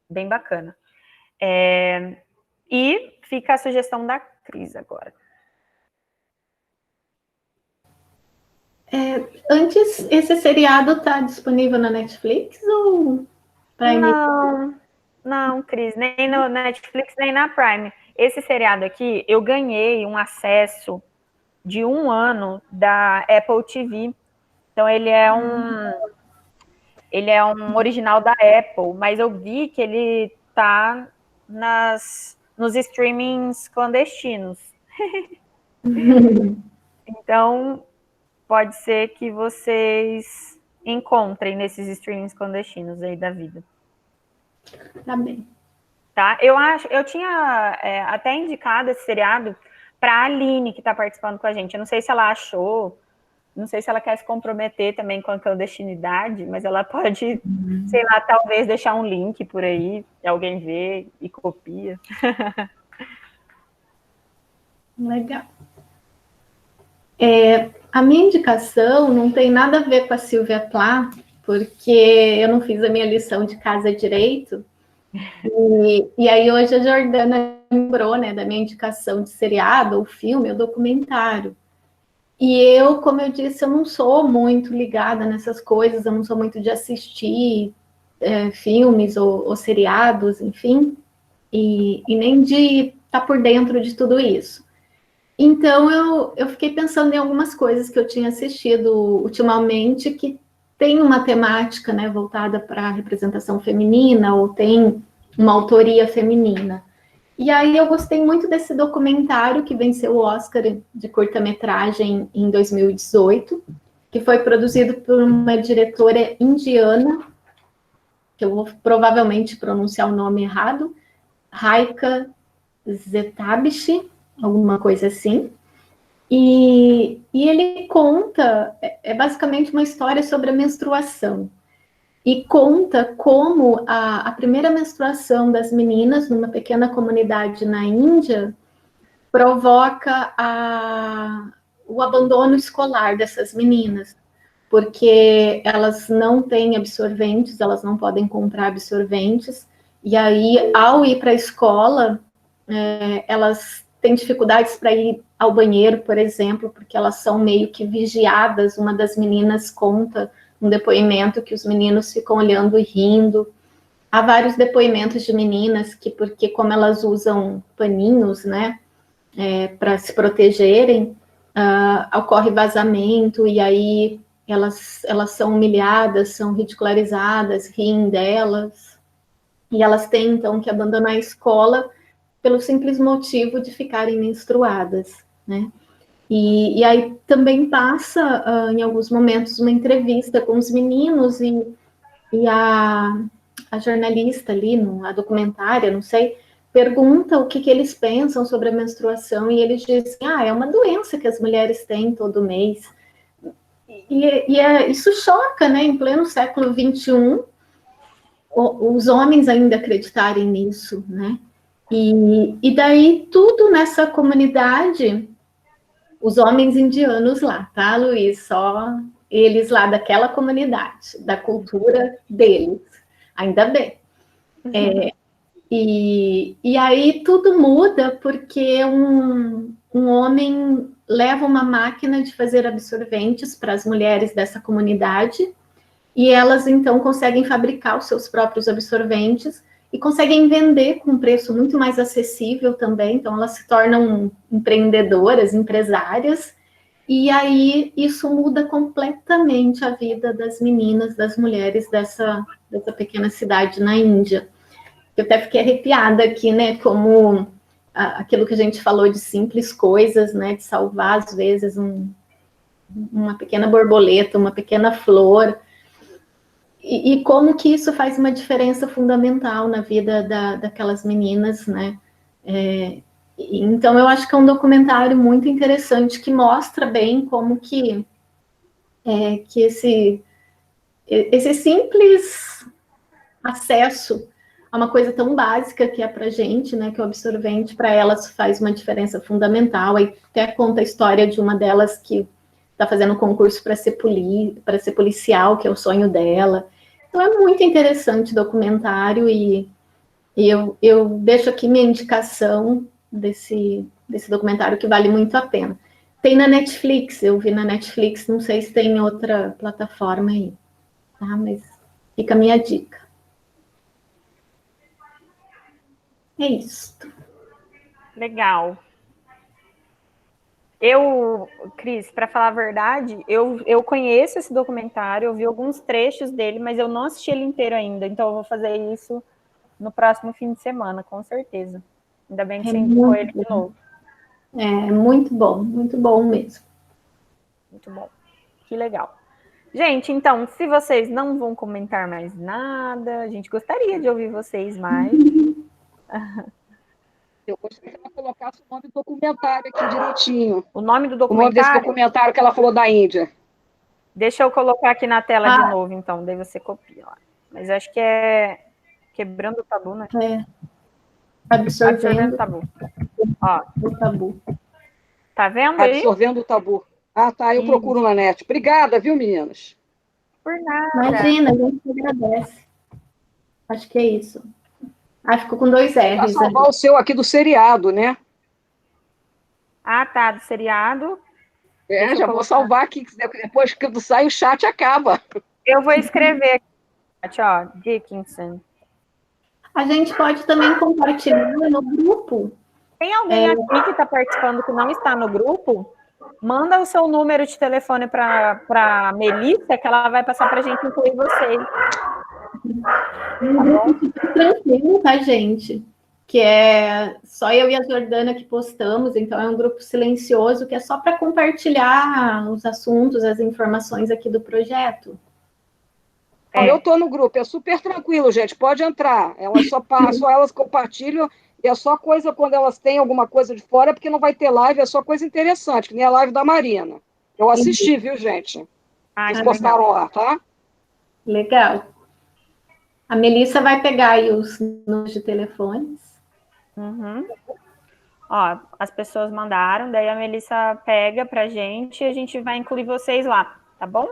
Bem bacana. E fica a sugestão da Cris agora. Antes, esse seriado está disponível na Netflix ou Prime? Não, Cris, nem no Netflix, nem na Prime. Esse seriado aqui, eu ganhei um acesso de 1 ano da Apple TV. Então, ele é um original da Apple, mas eu vi que ele tá nos streamings clandestinos. Então, pode ser que vocês encontrem nesses streamings clandestinos aí da vida. Tá bem. Tá? Eu tinha até indicado esse seriado para a Aline, que está participando com a gente. Eu não sei se ela achou, não sei se ela quer se comprometer também com a clandestinidade, mas ela pode, sei lá, talvez deixar um link por aí, que alguém vê e copia. Legal. A minha indicação não tem nada a ver com a Sylvia Plath, porque eu não fiz a minha lição de casa direito. E aí hoje a Jordana lembrou, né, da minha indicação de seriado, ou filme, ou documentário. E eu, como eu disse, eu não sou muito ligada nessas coisas, eu não sou muito de assistir filmes ou seriados, enfim, e nem de estar por dentro de tudo isso. Então, eu fiquei pensando em algumas coisas que eu tinha assistido ultimamente que tem uma temática, né, voltada para a representação feminina ou tem uma autoria feminina. E aí eu gostei muito desse documentário que venceu o Oscar de curta-metragem em 2018, que foi produzido por uma diretora indiana, que eu vou provavelmente pronunciar o nome errado, Raika Zetabishi, alguma coisa assim. E ele conta, basicamente uma história sobre a menstruação. E conta como a primeira menstruação das meninas numa pequena comunidade na Índia provoca o abandono escolar dessas meninas, porque elas não têm absorventes, elas não podem comprar absorventes, e aí, ao ir para a escola, elas têm dificuldades para ir ao banheiro, por exemplo, porque elas são meio que vigiadas. Uma das meninas conta um depoimento que os meninos ficam olhando e rindo. Há vários depoimentos de meninas que, porque como elas usam paninhos, né, para se protegerem, ocorre vazamento, e aí elas são humilhadas, são ridicularizadas, riem delas, e elas têm, então, que abandonar a escola pelo simples motivo de ficarem menstruadas, né? E aí também passa, em alguns momentos, uma entrevista com os meninos, e a jornalista ali, a documentária, não sei, pergunta o que eles pensam sobre a menstruação, e eles dizem, é uma doença que as mulheres têm todo mês. Isso choca, né? Em pleno século XXI, os homens ainda acreditarem nisso, né? E daí tudo nessa comunidade, os homens indianos lá, tá, Luiz? Só eles lá daquela comunidade, da cultura deles, ainda bem. E aí tudo muda porque um homem leva uma máquina de fazer absorventes para as mulheres dessa comunidade, e elas então conseguem fabricar os seus próprios absorventes e conseguem vender com um preço muito mais acessível também. Então elas se tornam empreendedoras, empresárias, e aí isso muda completamente a vida das meninas, das mulheres dessa pequena cidade na Índia. Eu até fiquei arrepiada aqui, né, como aquilo que a gente falou de simples coisas, né? De salvar, às vezes, uma pequena borboleta, uma pequena flor, e como que isso faz uma diferença fundamental na vida daquelas meninas, né? Então, eu acho que é um documentário muito interessante, que mostra bem como que esse simples acesso a uma coisa tão básica que é para a gente, né, que é o absorvente, para elas faz uma diferença fundamental. Aí até conta a história de uma delas que está fazendo concurso para ser policial, que é o sonho dela. Então é muito interessante o documentário, e eu deixo aqui minha indicação desse documentário, que vale muito a pena. Tem na Netflix, eu vi na Netflix, não sei se tem em outra plataforma aí, tá? Mas fica a minha dica. É isso. Legal. Cris, para falar a verdade, eu conheço esse documentário, eu vi alguns trechos dele, mas eu não assisti ele inteiro ainda, então eu vou fazer isso no próximo fim de semana, com certeza. Ainda bem que você indicou ele de novo. É muito bom mesmo. Muito bom. Que legal. Gente, então, se vocês não vão comentar mais nada, a gente gostaria de ouvir vocês mais. Eu gostaria que ela colocasse o nome do documentário aqui direitinho. O nome do O nome desse documentário? documentário que ela falou da Índia. Deixa eu colocar aqui na tela de novo, então, daí você copia lá. Mas acho que é Quebrando o Tabu, né? Absorvendo o Tabu. Ó, o tabu. tá vendo aí? Absorvendo o Tabu. Ah, tá, eu procuro na net. Obrigada, viu, meninas? Por nada. Imagina, a gente agradece. Acho que é isso. Ficou com 2 R's. Vai salvar o seu aqui do seriado, né? Ah, tá, do seriado. Já vou salvar aqui, que depois que sai o chat acaba. Eu vou escrever aqui, ó, Dickinson. A gente pode também compartilhar no grupo. Tem alguém aqui que está participando que não está no grupo? Manda o seu número de telefone para a Melissa, que ela vai passar para a gente incluir vocês. Um grupo tranquilo, tá, gente? Que é só eu e a Jordana que postamos, então é um grupo silencioso que é só para compartilhar os assuntos, as informações aqui do projeto. Eu estou no grupo, é super tranquilo, gente, pode entrar. Elas só elas compartilham, e é só coisa quando elas têm alguma coisa de fora, porque não vai ter live, é só coisa interessante, que nem a live da Marina. Eu assisti, viu, gente? Eles postaram lá, tá? Legal. A Melissa vai pegar aí os números de telefones. Uhum. Ó, as pessoas mandaram, daí a Melissa pega pra gente e a gente vai incluir vocês lá, tá bom?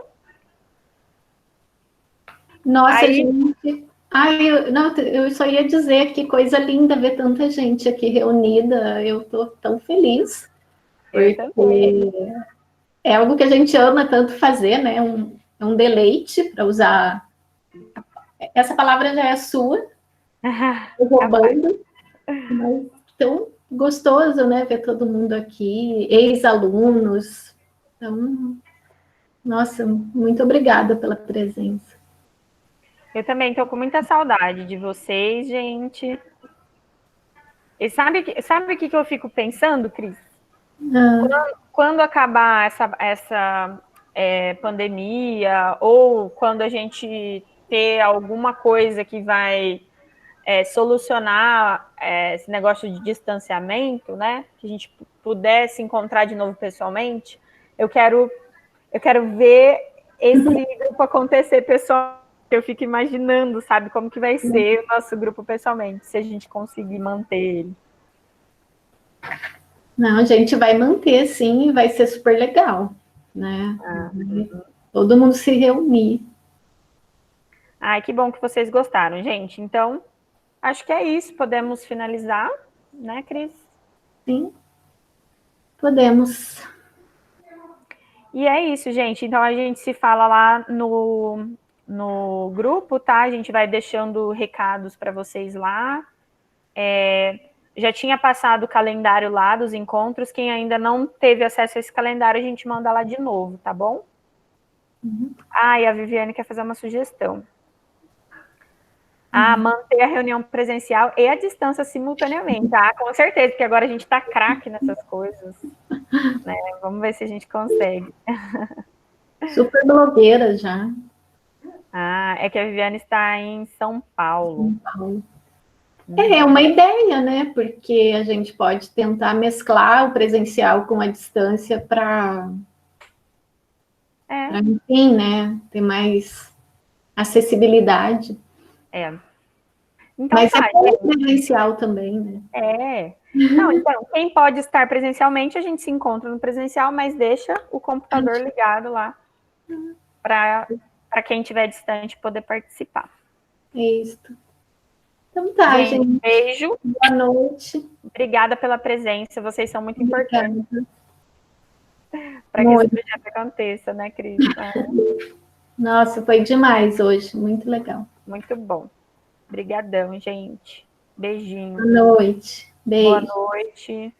Nossa, gente. Eu só ia dizer que coisa linda ver tanta gente aqui reunida. Eu tô tão feliz. Porque é algo que a gente ama tanto fazer, né? É um deleite, para usar. Essa palavra já é sua. Roubando. Mas tão gostoso, né? Ver todo mundo aqui, ex-alunos. Então, nossa, muito obrigada pela presença. Eu também estou com muita saudade de vocês, gente. E sabe o que eu fico pensando, Cris? Quando acabar essa pandemia, ou quando a gente ter alguma coisa que vai solucionar esse negócio de distanciamento, né? Que a gente pudesse encontrar de novo pessoalmente, eu quero ver esse grupo acontecer pessoalmente. Eu fico imaginando, sabe, como que vai ser o nosso grupo pessoalmente, se a gente conseguir manter ele. Não, a gente vai manter, sim, e vai ser super legal, né? Todo mundo se reunir. Ai, que bom que vocês gostaram, gente. Então, acho que é isso. Podemos finalizar, né, Cris? Sim, podemos. E é isso, gente. Então, a gente se fala lá no grupo, tá? A gente vai deixando recados para vocês lá. Já tinha passado o calendário lá dos encontros. Quem ainda não teve acesso a esse calendário, a gente manda lá de novo, tá bom? E a Viviane quer fazer uma sugestão. Manter a reunião presencial e a distância simultaneamente. Com certeza, porque agora a gente está craque nessas coisas. Né? Vamos ver se a gente consegue. Super blogueira já. É que a Viviane está em São Paulo. É uma ideia, né? Porque a gente pode tentar mesclar o presencial com a distância para, enfim, né? Ter mais acessibilidade. Então, mas é bom presencial também, né? Não, então, quem pode estar presencialmente, a gente se encontra no presencial, mas deixa o computador ligado lá para quem estiver distante poder participar. Isso. Então tá, gente. Beijo. Boa noite. Obrigada pela presença, vocês são muito importantes para que esse projeto aconteça, né, Cris? Nossa, foi demais hoje, muito legal. Muito bom. Obrigadão, gente. Beijinho. Boa noite. Beijo. Boa noite.